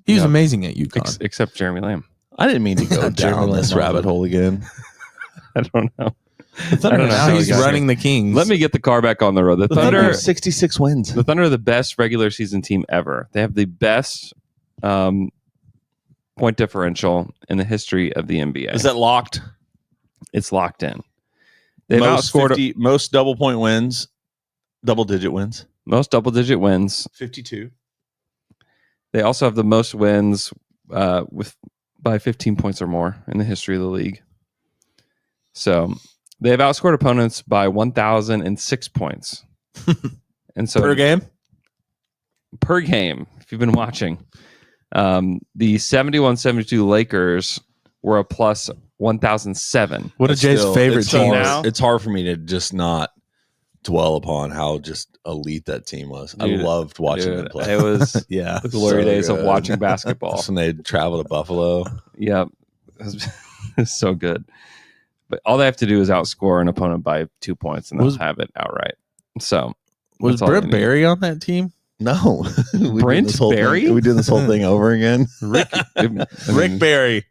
He was Yeah. amazing at UConn. Except Jeremy Lamb. I didn't mean to go down this rabbit hole again. I don't know. The Thunder, I don't know now how he's he got running the Kings. Let me get the car back on the road. The Thunder Thunder, have 66 wins. the Thunder are the best regular season team ever. They have the best point differential in the history of the NBA. Is that locked? It's locked in. They've Most outscored most double-point wins, double-digit wins. most double-digit wins. 52. They also have the most wins by 15 points or more in the history of the league. So they have outscored opponents by 1,006 points. And so Per game? Per game, if you've been watching. The 71-72 Lakers were a plus 1,007. What is Jay's favorite team now? It's hard for me to just not dwell upon how just elite that team was. Dude, I loved watching them play. It was Yeah. the glory So days of good. watching basketball. That's when they travel to Buffalo. Yep. It's so good. But all they have to do is outscore an opponent by 2 points and they'll have it outright. So Was that's all Brett they need. Barry on that team? No. Brent Barry? We doing this whole thing over again? Rick Barry.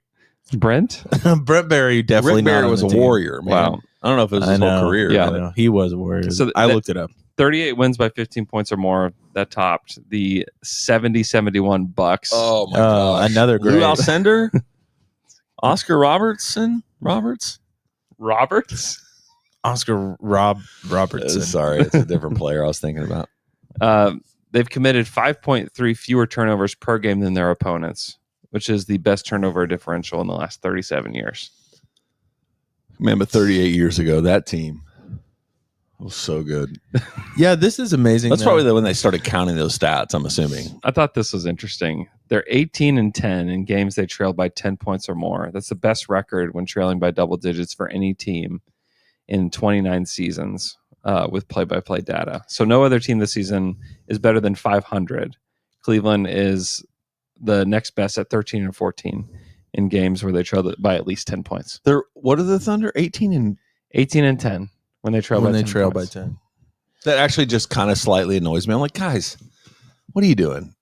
Brent? Brett Barry definitely Rick Barry not on was the a team. warrior, man. Wow. I don't know if it was I his know. whole career. Yeah. I but know. He was a warrior. So I that- looked it up. 38 wins by 15 points or more. That topped the 70-71 Bucks. Oh, my gosh. another Lou great. Alcindor? Oscar Roberts? Oscar Robertson. Sorry, it's a different player I was thinking about. They've committed 5.3 fewer turnovers per game than their opponents, which is the best turnover differential in the last 37 years. Man, but 38 years ago, that team was so good. Yeah, this is amazing. That's though. probably when they started counting those stats, I'm assuming. I thought this was interesting. They're 18-10 in games they trailed by 10 points or more. That's the best record when trailing by double digits for any team in 29 seasons with play-by-play data. So no other team this season is better than 500. Cleveland is the next best at 13-14 in games where they trailed by at least 10 points. What are the Thunder? 18 and 10 when they trail when by they 10 trail points. by 10. That actually just kind of slightly annoys me. I'm like, guys, what are you doing?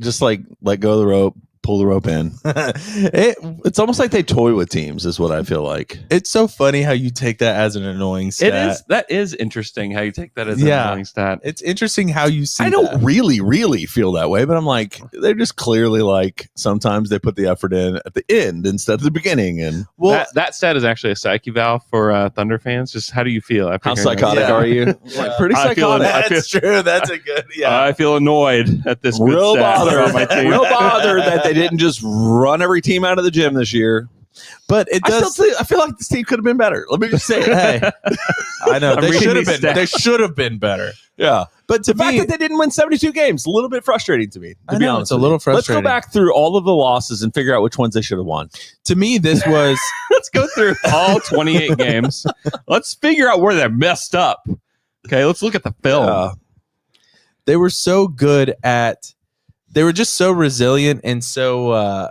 Just like let go of the rope, pull the rope in. It's almost like they toy with teams, is what I feel like. It's so funny how you take that as an annoying stat. It is. That is interesting how you take that as an Yeah. annoying stat. It's interesting how you see I don't that. really feel that way, but I'm like, they're just clearly like sometimes they put the effort in at the end instead of the beginning. And Well, that stat is actually a psyche valve for Thunder fans. Just how do you feel after how hearing that? psychotic Yeah. are you? Like, pretty I feel psychotic. it. that's true. That's a good. Yeah. I feel annoyed at this. good Real stat bothered. about my team. Real bothered that they didn't just run every team out of the gym this year. but it does. I feel like this team could have been better. Let me just say it. Hey, I know I'm they reading should have these been. stats. They should have been better. Yeah. But to The fact me, that they didn't win 72 games, a little bit frustrating to me. To I be know, honest it's a with little you. frustrating. Let's go back through all of the losses and figure out which ones they should have won. to me, this was. Let's go through all 28 games. Let's figure out where they're messed up. Okay, let's look at the film. They were so good at. They were just so resilient and so.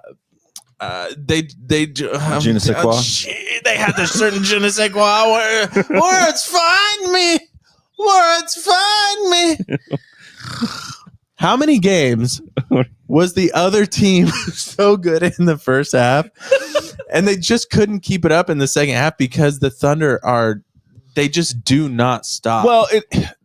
They Je ne sais quoi. they had this certain je ne sais quoi where words find me, words find me. How many games was the other team so good in the first half, and they just couldn't keep it up in the second half because the Thunder they just do not stop. Well,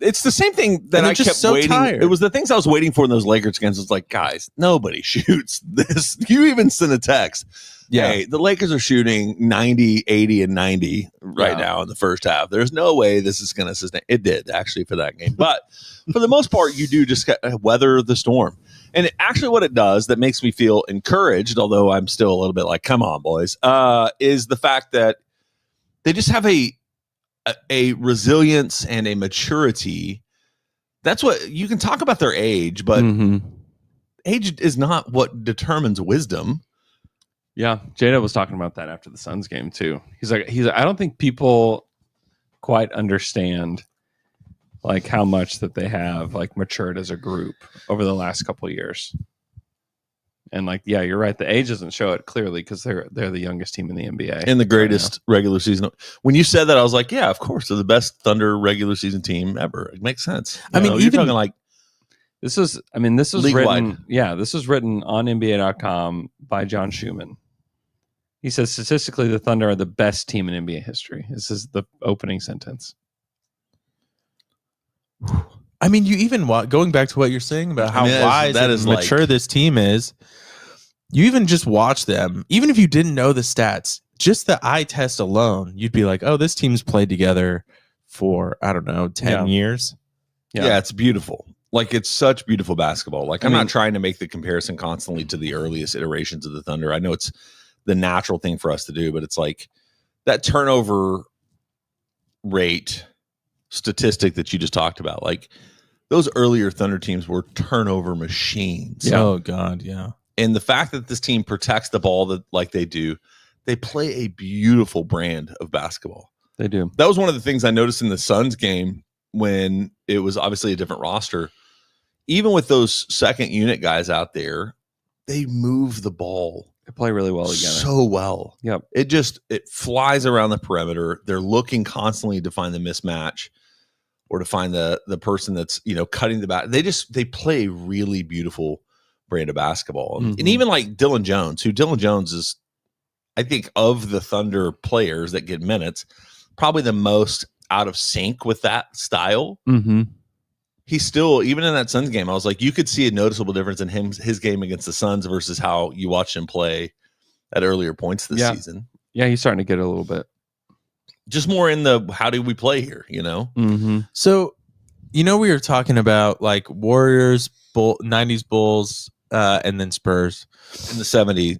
it's the same thing that And they're I just kept so waiting. tired. It was the things I was waiting for in those Lakers games. It's like, guys, nobody shoots this. You even sent a text. Yeah. Hey, the Lakers are shooting 90, 80, and 90 right now in the first half. There's no way this is going to sustain. It did, actually, for that game. But for the most part, you do just weather the storm. And actually what it does that makes me feel encouraged, although I'm still a little bit like, come on, boys, is the fact that they just have a resilience and a maturity. That's what you can talk about their age, but age is not what determines wisdom. Yeah, Jada was talking about that after the Suns game too. He's like, I don't think people quite understand like how much that they have like matured as a group over the last couple of years. And like, yeah, you're right. The age doesn't show it clearly because they're the youngest team in the NBA And the greatest regular season. When you said that, I was like, yeah, of course. They're the best Thunder regular season team ever. It makes sense. I mean, you're even talking like This was written. League-wide. Yeah, this was written on NBA.com by John Schumann. He says statistically, the Thunder are the best team in NBA history. This is the opening sentence. I mean, you even going back to what you're saying about how wise that and is like- mature this team is. You even just watch them, even if you didn't know the stats, just the eye test alone, you'd be like, "Oh, this team's played together for I don't know 10 years." yeah, it's beautiful. Like, it's such beautiful basketball. Like, I'm not trying to make the comparison constantly to the earliest iterations of the Thunder. I know it's the natural thing for us to do, but it's like that turnover rate statistic that you just talked about. Like, those earlier Thunder teams were turnover machines. Yeah. Oh God, yeah. And the fact that this team protects the ball that like they do, they play a beautiful brand of basketball. They do. That was one of the things I noticed in the Suns game when it was obviously a different roster. Even with those second unit guys out there, they move the ball. They play really well together. So well. Yep. It flies around the perimeter. They're looking constantly to find the mismatch or to find the person that's, cutting the back. They play a really beautiful brand of basketball. And even like Dylan Jones, who Dylan Jones is, I think, of the Thunder players that get minutes, probably the most out of sync with that style. Mm-hmm. He's still, even in that Suns game, I was like, you could see a noticeable difference in his game against the Suns versus how you watched him play at earlier points this season. Yeah, he's starting to get a little bit. Just more in the how do we play here, Mm-hmm. So, we were talking about like Warriors, 90s Bulls, and then Spurs. In the 70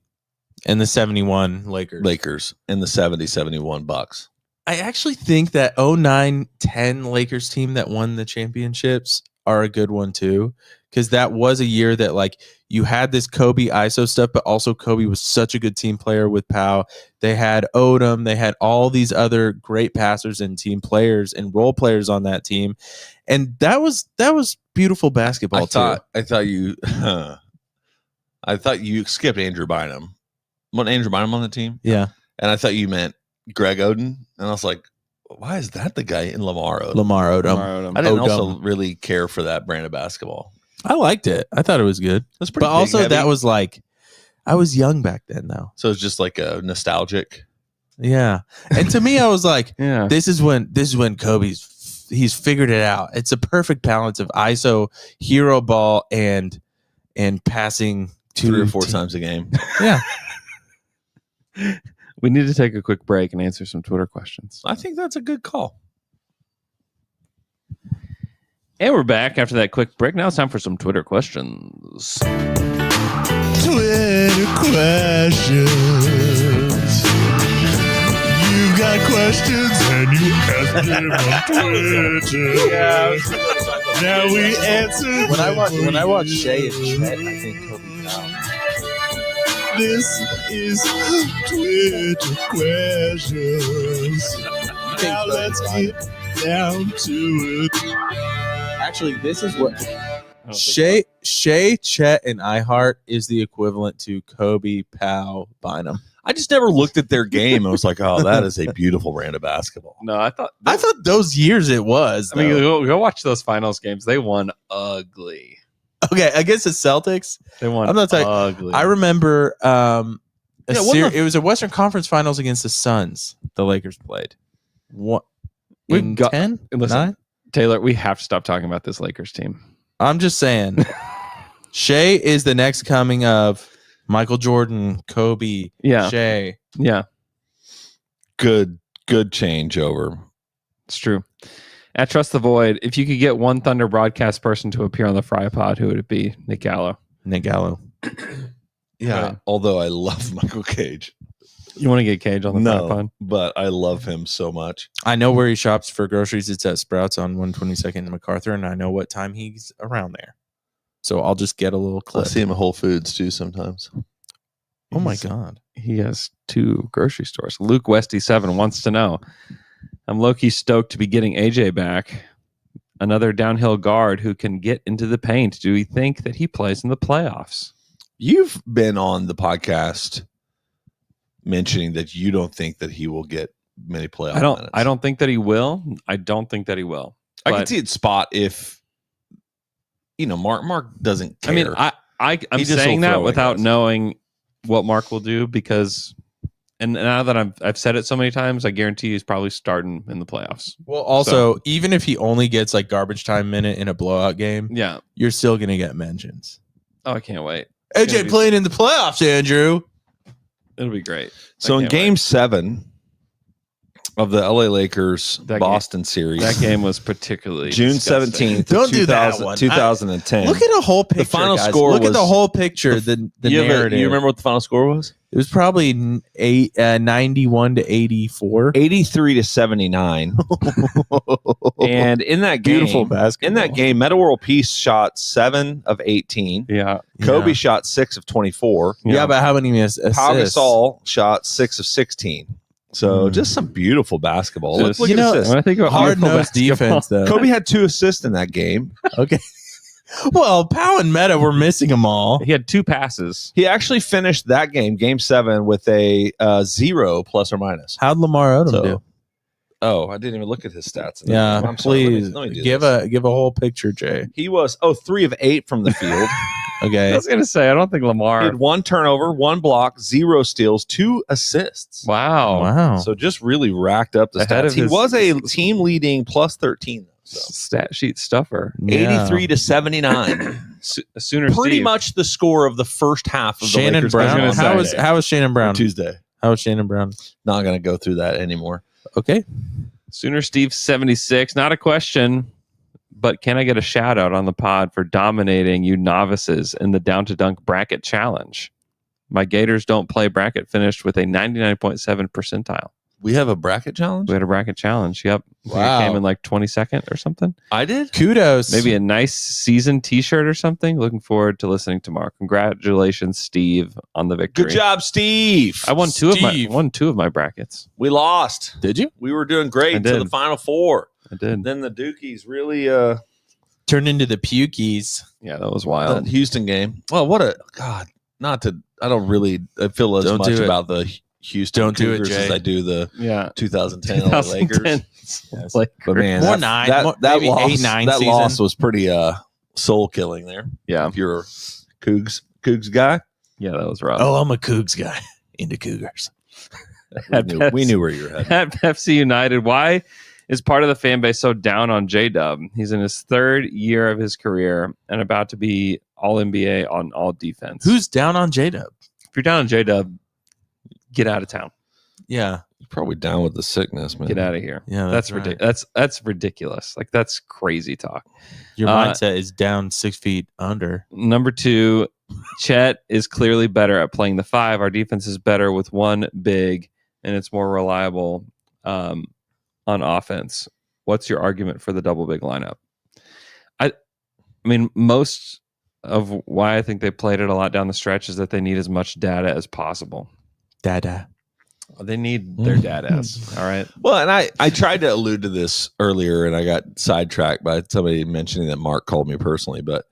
and the 71 Lakers. And the 70-71 Bucks. I actually think that 09-10 Lakers team that won the championships are a good one too, because that was a year that like you had this Kobe ISO stuff, but also Kobe was such a good team player with Powell. They had Odom, they had all these other great passers and team players and role players on that team, and that was beautiful basketball. I thought you skipped Andrew Bynum. Wasn't Andrew Bynum on the team? Yeah, and I thought you meant Greg Oden, and I was like, why is that the guy in Lamar Odom? Lamar Odom. I didn't also really care for that brand of basketball. I liked it. I thought it was good. That's pretty. But also, that was like, I was young back then, though. So it's just like a nostalgic. Yeah, and to me, I was like, yeah, this is when he's figured it out. It's a perfect balance of ISO, hero ball, and passing 3 or 4 times a game. Yeah. We need to take a quick break and answer some Twitter questions. I think that's a good call. And we're back after that quick break. Now it's time for some Twitter questions. Twitter questions. You got questions and you ask them on Twitter. Now we answer. When I watch Shay and Chet, I think Kobe Powell. This is Twitter questions. Now let's get down to it. Actually, this is what Shay, Chet, and iHeart is the equivalent to Kobe, Powell, Bynum. I just never looked at their game. I was like, oh, that is a beautiful brand of basketball. No, I thought those years it was. I mean, go watch those finals games. They won ugly. Okay, against the Celtics, they won. I'm not talking ugly. I remember it was a Western Conference Finals against the Suns. The Lakers played. What? In 10? Listen, 9? Taylor, we have to stop talking about this Lakers team. I'm just saying. Shea is the next coming of Michael Jordan, Kobe, Shea. Yeah. Good changeover. It's true. At Trust the Void, if you could get one Thunder broadcast person to appear on the FriPod, who would it be? Nick Gallo. Yeah. Right. Although I love Michael Cage. You want to get Cage on the FriPod? But I love him so much. I know where he shops for groceries. It's at Sprouts on 122nd and MacArthur, and I know what time he's around there. So I'll just get a little clip. I see him at Whole Foods too sometimes. Oh my God. He has 2 grocery stores. Luke Westy7 wants to know, I'm low-key stoked to be getting AJ back. Another downhill guard who can get into the paint. Do we think that he plays in the playoffs? You've been on the podcast mentioning that you don't think that he will get many playoff minutes. I don't think that he will. I don't think that he will. I can see it spot if Mark doesn't care. I mean, I'm saying that without knowing what Mark will do, because and now that I've said it so many times, I guarantee he's probably starting in the playoffs. Well, also, even if he only gets like garbage time minute in a blowout game, you're still gonna get mentions. Oh, I can't wait. AJ playing in the playoffs, Andrew. It'll be great. So in game 7, of the LA Lakers That Boston series. That game was particularly June disgusting. 17th. Don't do that one. 2010. Look at the whole picture. The final guys. score Look at was- the whole picture. The narrative. You remember what the final score was? It was probably 91 to 84. 83 to 79. And in that game, Beautiful basketball. in that game, Metta World Peace shot 7 of 18. Yeah. Kobe Yeah. shot 6 of 24. Yeah, but how many assists? Pau Gasol shot 6 of 16. So just some beautiful basketball. Look You at know, this. when I think about Hard-nosed defense, though. Kobe had 2 assists in that game. Okay. Well, Pau and Meta were missing them all. He had 2 passes. He actually finished that game, Game 7, with a 0 plus or minus. How'd Lamar Odom So- do? Oh, I didn't even look at his stats. Yeah, I'm sorry. please Let me do give this. a whole picture, Jay. He was 3 of 8 from the field. I Okay. was going to say, I don't think He Lamar. had 1 turnover, 1 block, 0 steals, 2 assists. Wow. Wow. So just really racked up the Ahead stats. of He his- was a team leading plus 13 though. So Stat sheet stuffer. Yeah. 83 to 79. Sooner Pretty Steve. much the score of the first half of the Shannon Lakers Brown. game on How was Saturday. Shannon Brown? Tuesday? How was Shannon Brown? Not going to go through that anymore. Okay. Sooner Steve 76. Not a question, but can I get a shout out on the pod for dominating you novices in the Down to Dunk bracket challenge? My Gators don't play bracket finished with a 99.7 percentile. We have a bracket challenge? We had a bracket challenge. Yep. I think Wow. It came in like 22nd or something. I did? Kudos. Maybe a nice season t-shirt or something. Looking forward to listening tomorrow. Congratulations, Steve, on the victory. Good job, Steve. I won two of my brackets. We lost. Did you? We were doing great I until did. the final 4. I did. Then the Dukies really Turned into the Pukies. Yeah, that was that wild. Houston game. Well, what a God! Not to. I don't really feel as Don't much do it. about the Houston Don't do it, Cougars Jay. as I do the Yeah. 2010 LA Lakers. 2010 Lakers. But man, More that, nine, that, more- that maybe loss, 8-9 that season. loss was pretty soul killing there. Yeah. If you're a Cougs guy, Yeah, that was rough. Oh, I'm a Cougs guy. Into Cougars. we knew where you were headed. At FC United, why is part of the fan base so down on J-Dub? He's in his 3rd year of his career and about to be all NBA on all defense. Who's down on J-Dub? If you're down on J-Dub, get out of town. Yeah. You're probably down with the sickness, man. Get out of here. Yeah, that's that's right. ridiculous. That's ridiculous. Like, that's crazy talk. Your Uh, mindset is down 6 feet under. Number 2, Chet is clearly better at playing the 5. Our defense is better with one big, and it's more reliable on offense. What's your argument for the double big lineup? I mean, most of why I think they played it a lot down the stretch is that they need as much data as possible. Dada. They need their datas. All right. Well, and I tried to allude to this earlier, and I got sidetracked by somebody mentioning that Mark called me personally. But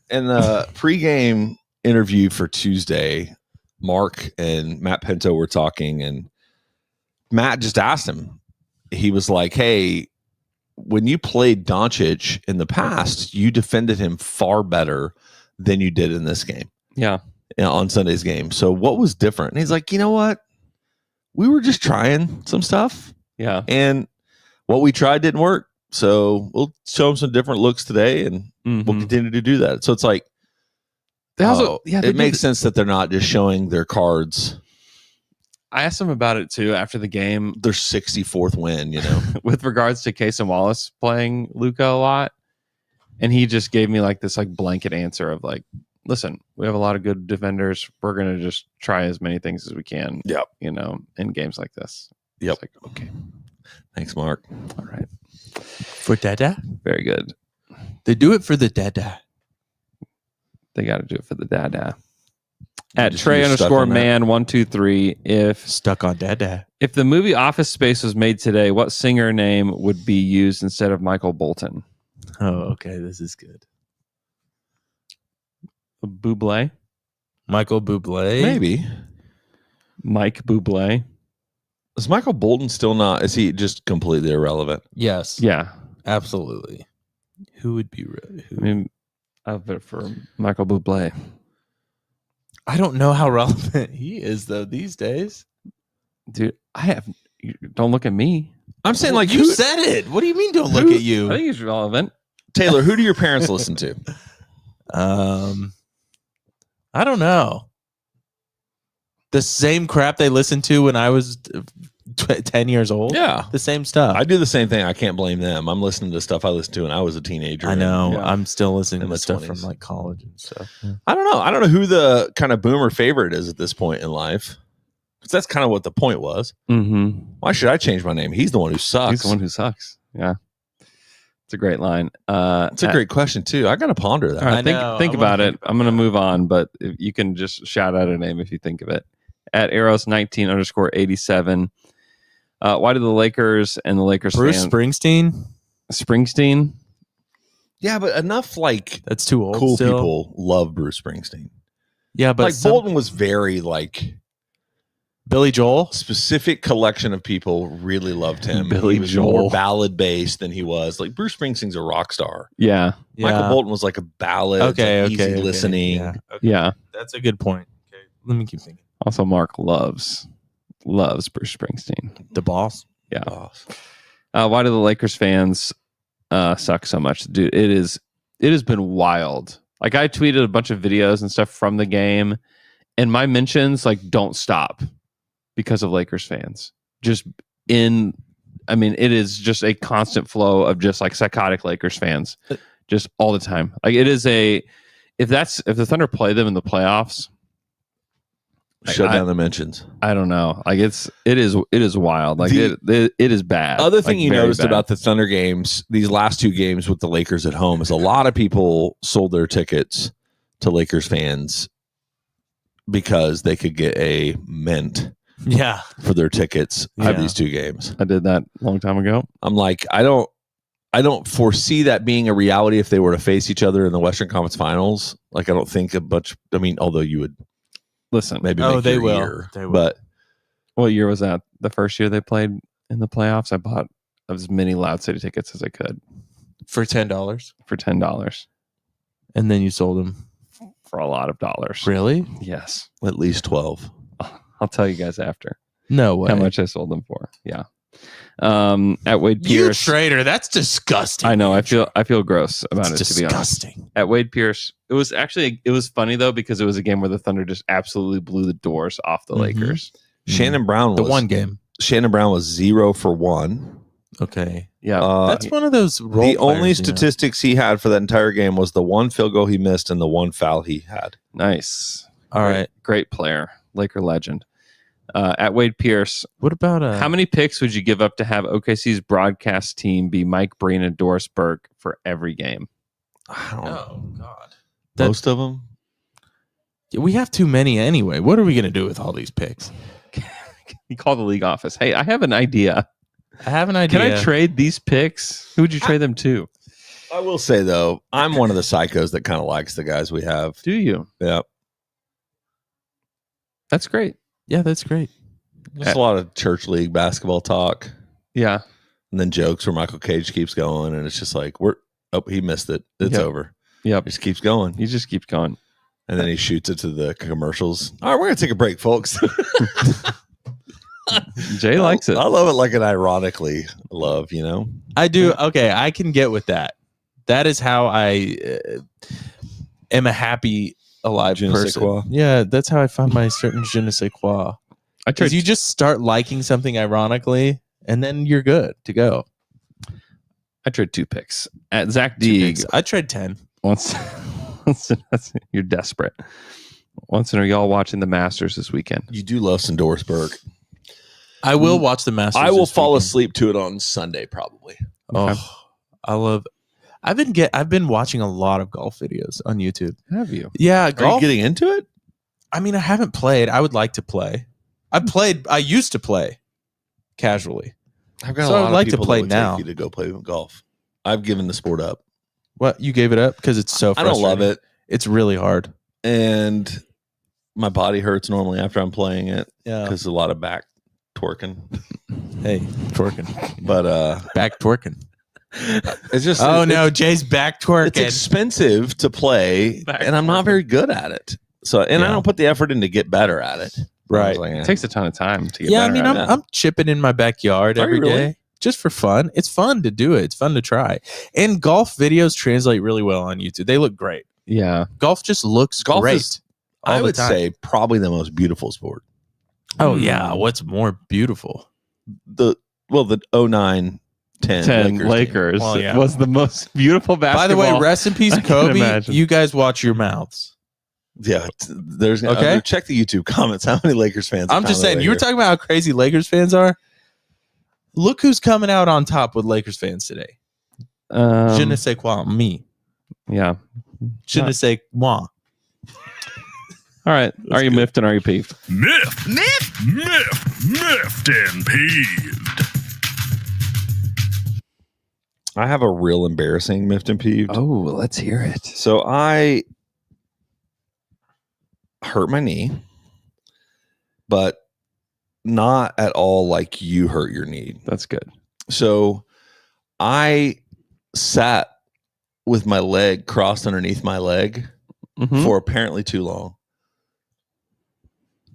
in the pregame interview for Tuesday, Mark and Matt Pinto were talking, and Matt just asked him. He was like, "Hey, when you played Doncic in the past, you defended him far better than you did in this game." Yeah. On Sunday's game. So what was different? And he's like, you know what? We were just trying some stuff. Yeah. And what we tried didn't work. So we'll show them some different looks today, and we'll continue to do that. So it's like, They also, yeah, they it makes did- sense that they're not just showing their cards, I asked him about it too after the game their 64th win, you know? with regards to Case and Wallace playing Luka a lot. And he just gave me like this like blanket answer of like, listen, we have a lot of good defenders. We're going to just try as many things as we can. Yep. You know, in games like this. Yep. It's like, okay. Thanks, Mark. All right. For Dada? Very good. They do it for the Dada. They got to do it for the dada. At Just- Trey you're stuck underscore on that. man 123. Stuck on Dada. If the movie Office Space was made today, what singer name would be used instead of Michael Bolton? Oh, okay. This is good. Bublé? Michael Bublé. Maybe. Mike Bublé? Is Michael Bolton still not? Is he just completely irrelevant? Yes. Yeah. Absolutely. Who would be I mean, I'll vote for Michael Bublé. I don't know how relevant he is though these days. Dude, don't look at me. I'm saying, like, you who, said it. What do you mean don't look at you? I think he's relevant. Taylor, who do your parents listen to? I don't know. The same crap they listened to when I was 10 years old. Yeah. The same stuff. I do the same thing. I can't blame them. I'm listening to stuff I listened to when I was a teenager. I know. and- I'm still listening In to my stuff 20s. from like college and stuff. I don't know. I don't know who the kind of boomer favorite is at this point in life. Because that's kind of what the point was. Mm-hmm. Why should I change my name? He's the one who sucks. He's the one who sucks. Yeah. It's a great line. It's a great question, too. I got to ponder that. All right, I know. think I'm about gonna it. I'm going to move on, but if you can just shout out a name if you think of it. At Eros19_87. Why do the Lakers and the Lakers Bruce fans... Springsteen. Yeah, but enough like That's too old. cool still. people love Bruce Springsteen. Yeah, but Like Bolton was very like Billy Joel. specific collection of people really loved him. Billy he was Joel. more ballad based than he was. Like Bruce Springsteen's a rock star. Yeah. Michael Bolton was like a ballad, Okay, easy okay, listening. Yeah. Okay. Yeah. That's a good point. Okay, let me keep thinking. Also, Mark loves Bruce Springsteen. The boss. Yeah. Boss. Why do the Lakers fans suck so much? Dude, it has been wild. Like I tweeted a bunch of videos and stuff from the game, and my mentions like don't stop because of Lakers fans. It is just a constant flow of just like psychotic Lakers fans just all the time. Like it is if the Thunder play them in the playoffs, Shut down the mentions. I don't know. Like it is wild. Like it is bad. Other thing Like, you very noticed bad. about the Thunder games, these last two games with the Lakers at home, is a lot of people sold their tickets to Lakers fans because they could get a mint Yeah. for their tickets for Yeah. these two games. I did that a long time ago. I'm like, I don't foresee that being a reality if they were to face each other in the Western Conference Finals. Like, I don't think although you would Listen, maybe Oh, make they your will. year, They will. but what year was that? The first year they played in the playoffs? I bought as many Loud City tickets as I could For $10. for $10 And then you sold them. for a lot of dollars. Really? Yes. at least 12. I'll tell you guys after No way. how much I sold them for. Yeah. At Wade You Pierce. traitor. That's disgusting. I know. I feel gross about It's it, to be honest. disgusting. At Wade Pierce, it was funny though because it was a game where the Thunder just absolutely blew the doors off the Mhm. Lakers. Shannon Brown The was one game. Shannon Brown was 0 for 1. Okay. Yeah, That's one of those role The only players, you know. statistics he had for that entire game was the one field goal he missed and the one foul he had. nice. All right. Great player, Laker legend. At Wade Pierce, What about how many picks would you give up to have OKC's broadcast team be Mike Breen and Doris Burke for every game? I don't know. Oh God. Most of them. We have too many anyway. What are we gonna do with all these picks? You call the league office. Hey, I have an idea. I have an idea. Can I trade these picks? Who would you trade them to? I will say though, I'm one of the psychos that kind of likes the guys we have. Do you? Yeah. That's great. Yeah, that's great. Just a lot of church league basketball talk. Yeah. And then jokes where Michael Cage keeps going and it's just like he missed it. It's Yep. over. Yep. He just keeps going. He just keeps going. And then he shoots it to the commercials. All right, we're gonna take a break, folks. Jay likes it. I love it like an ironically love, you know? I do. Okay, I can get with that. That is how I am a happy, alive Je ne sais person. quoi. Yeah, that's how I find my certain je ne sais quoi. I tried. Because you just start liking something ironically, and then you're good to go. I trade 2 picks at Zach Deeg. I tried 10. Once you're desperate. Once in a y'all watching the Masters this weekend. You do love some Doris Burke. I will watch the Masters. I will this fall weekend. asleep to it on Sunday, probably. Oh, I love. I've been watching a lot of golf videos on YouTube. Have you? Yeah, Are golf. you getting into it? I mean, I haven't played. I would like to play. I used to play casually. I've got So a I lot would of like to people play that would now. take you to go play golf. I've given the sport up. What, you gave it up because it's so I frustrating. don't love it. It's really hard. And my body hurts normally after I'm playing it Yeah. because a lot of back twerking. Hey, twerking. But Back twerking. it's just No, Jay's back twerking. it's expensive to play, and I'm not very good at it. So, I Yeah. don't put the effort in to get better at it. Right. I was like, It takes a ton of time to get Yeah, I better mean, at it. I'm chipping in my backyard Are you every day really? just for fun. It's fun to do it. It's fun to try. And golf videos translate really well on YouTube. They look great. Yeah. Golf just looks Golf great. is, all I the would time. say, probably the most beautiful sport. Oh yeah, what's more beautiful? the 09-10 Lakers Well, yeah. was the most beautiful By the basketball. way, rest in peace, I can Kobe. imagine. You guys watch your mouths. Yeah, there's Okay. check the YouTube comments. How many Lakers fans? I'm just saying, you were talking about how crazy Lakers fans are. Look who's coming out on top with Lakers fans today. Je ne sais quoi, me. Yeah. Je ne sais moi. All right. Are you miffed and are you peeved? Miffed and peeved. I have a real embarrassing miffed and peeved. Oh, let's hear it. So I hurt my knee, but not at all like you hurt your knee. That's good. So I sat with my leg crossed underneath my leg for apparently too long.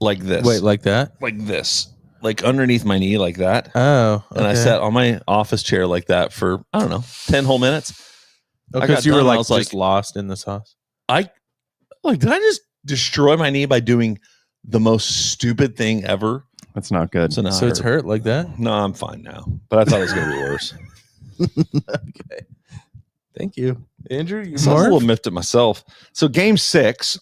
Like this. Wait, like that? Like this. Like underneath my knee like that. Oh. And I okay. sat on my office chair like that for, I don't know, 10 whole minutes. I Because got you were done, I like was just lost in the sauce. did I just destroy my knee by doing the most stupid thing ever? That's not good. So, now So it's hurt like that? No, I'm fine now. But I thought it was going to be worse. Okay. Thank you. Andrew, you So I was a little miffed at myself. So game 6.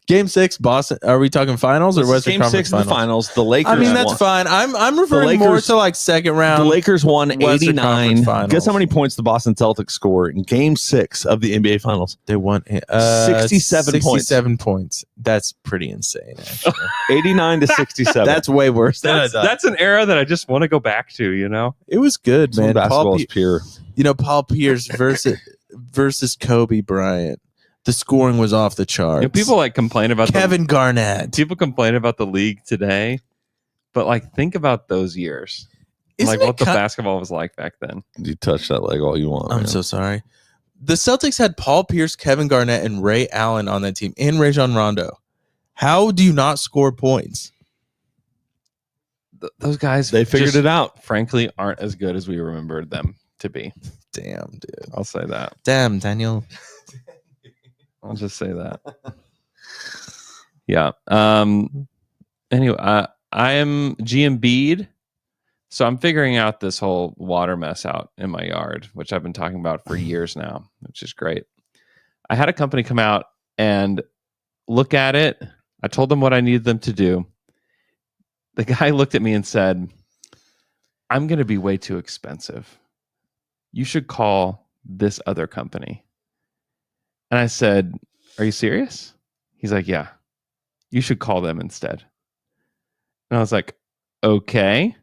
Game 6, Boston. Are we talking finals or This is Western game Conference 6 of the finals. The Lakers. I mean, that's won. fine. I'm referring more to like second round. The Lakers won Western 89. Conference Finals. Guess how many points the Boston Celtics scored in game 6 of the NBA Finals? They won 67 points. That's pretty insane, actually. 89 to 67. That's way worse than I thought. That's an era that I just want to go back to, you know? It was good, Some man. basketball is pure. Paul Pierce versus Kobe Bryant. The scoring was off the charts. You know, people like complain about Kevin Garnett. People complain about the league today, but like think about those years. Isn't Like what it the basketball was like back then. You touch that leg all you want. I'm man. so sorry. The Celtics had Paul Pierce, Kevin Garnett, and Ray Allen on that team, and Rajon Rondo. How do you not score points? Those guys, They figured just, it out. frankly, aren't as good as we remembered them to be. Damn, dude. I'll say that. Damn, Daniel. I'll just say that. Yeah. Anyway, I am GM Bede. So I'm figuring out this whole water mess out in my yard, which I've been talking about for years now, which is great. I had a company come out and look at it. I told them what I needed them to do. The guy looked at me and said, I'm going to be way too expensive. You should call this other company. And I said, are you serious? He's like, yeah, you should call them instead. And I was like, okay.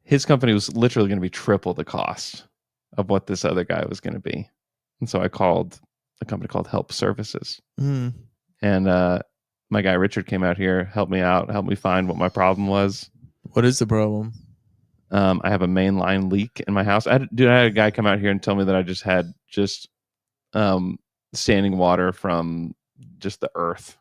His company was literally going to be triple the cost of what this other guy was going to be. And so I called a company called Help Services. Mm. And my guy Richard came out here, helped me out, helped me find what my problem was. What is the problem? I have a main line leak in my house. I had a guy come out here and tell me that I just had standing water from just the earth.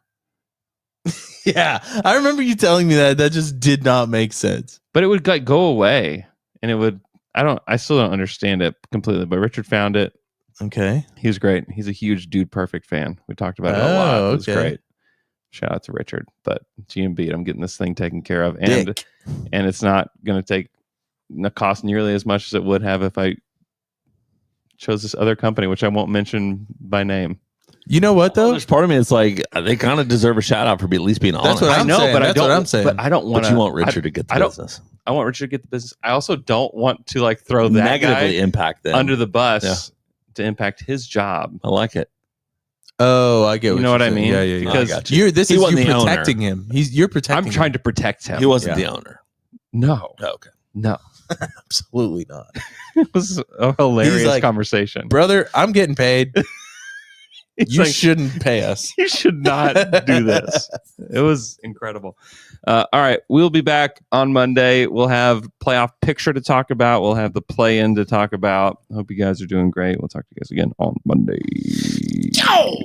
Yeah, I remember you telling me that. That just did not make sense. But it would like go away, and it would. I still don't understand it completely. But Richard found it. Okay, he was great. He's a huge Dude Perfect fan. We talked about it a lot. It was okay. great. Shout out to Richard. But GMB, I'm getting this thing taken care of, and it's not going to cost nearly as much as it would have if I chose this other company, which I won't mention by name. You know what though? There's part of me that's like they kind of deserve a shout out for at least being honest. That's what I'm saying. But That's what I'm saying. But I don't want. But you want Richard to get the business. I want Richard to get the business. I also don't want to like throw that Negatively guy impact them under the bus to impact his job. I like it. Oh, I get. You know what I saying. mean? Yeah. Because I got you. This He is wasn't you the owner. protecting him. You're protecting. I'm trying to protect him. He wasn't the owner. No. Oh, okay. No. Absolutely not. It was a hilarious He's like, conversation. Brother, I'm getting paid. He's You like, shouldn't pay us. You should not do this. It was incredible. All right. We'll be back on Monday. We'll have playoff picture to talk about. We'll have the play-in to talk about. Hope you guys are doing great. We'll talk to you guys again on Monday. Ciao!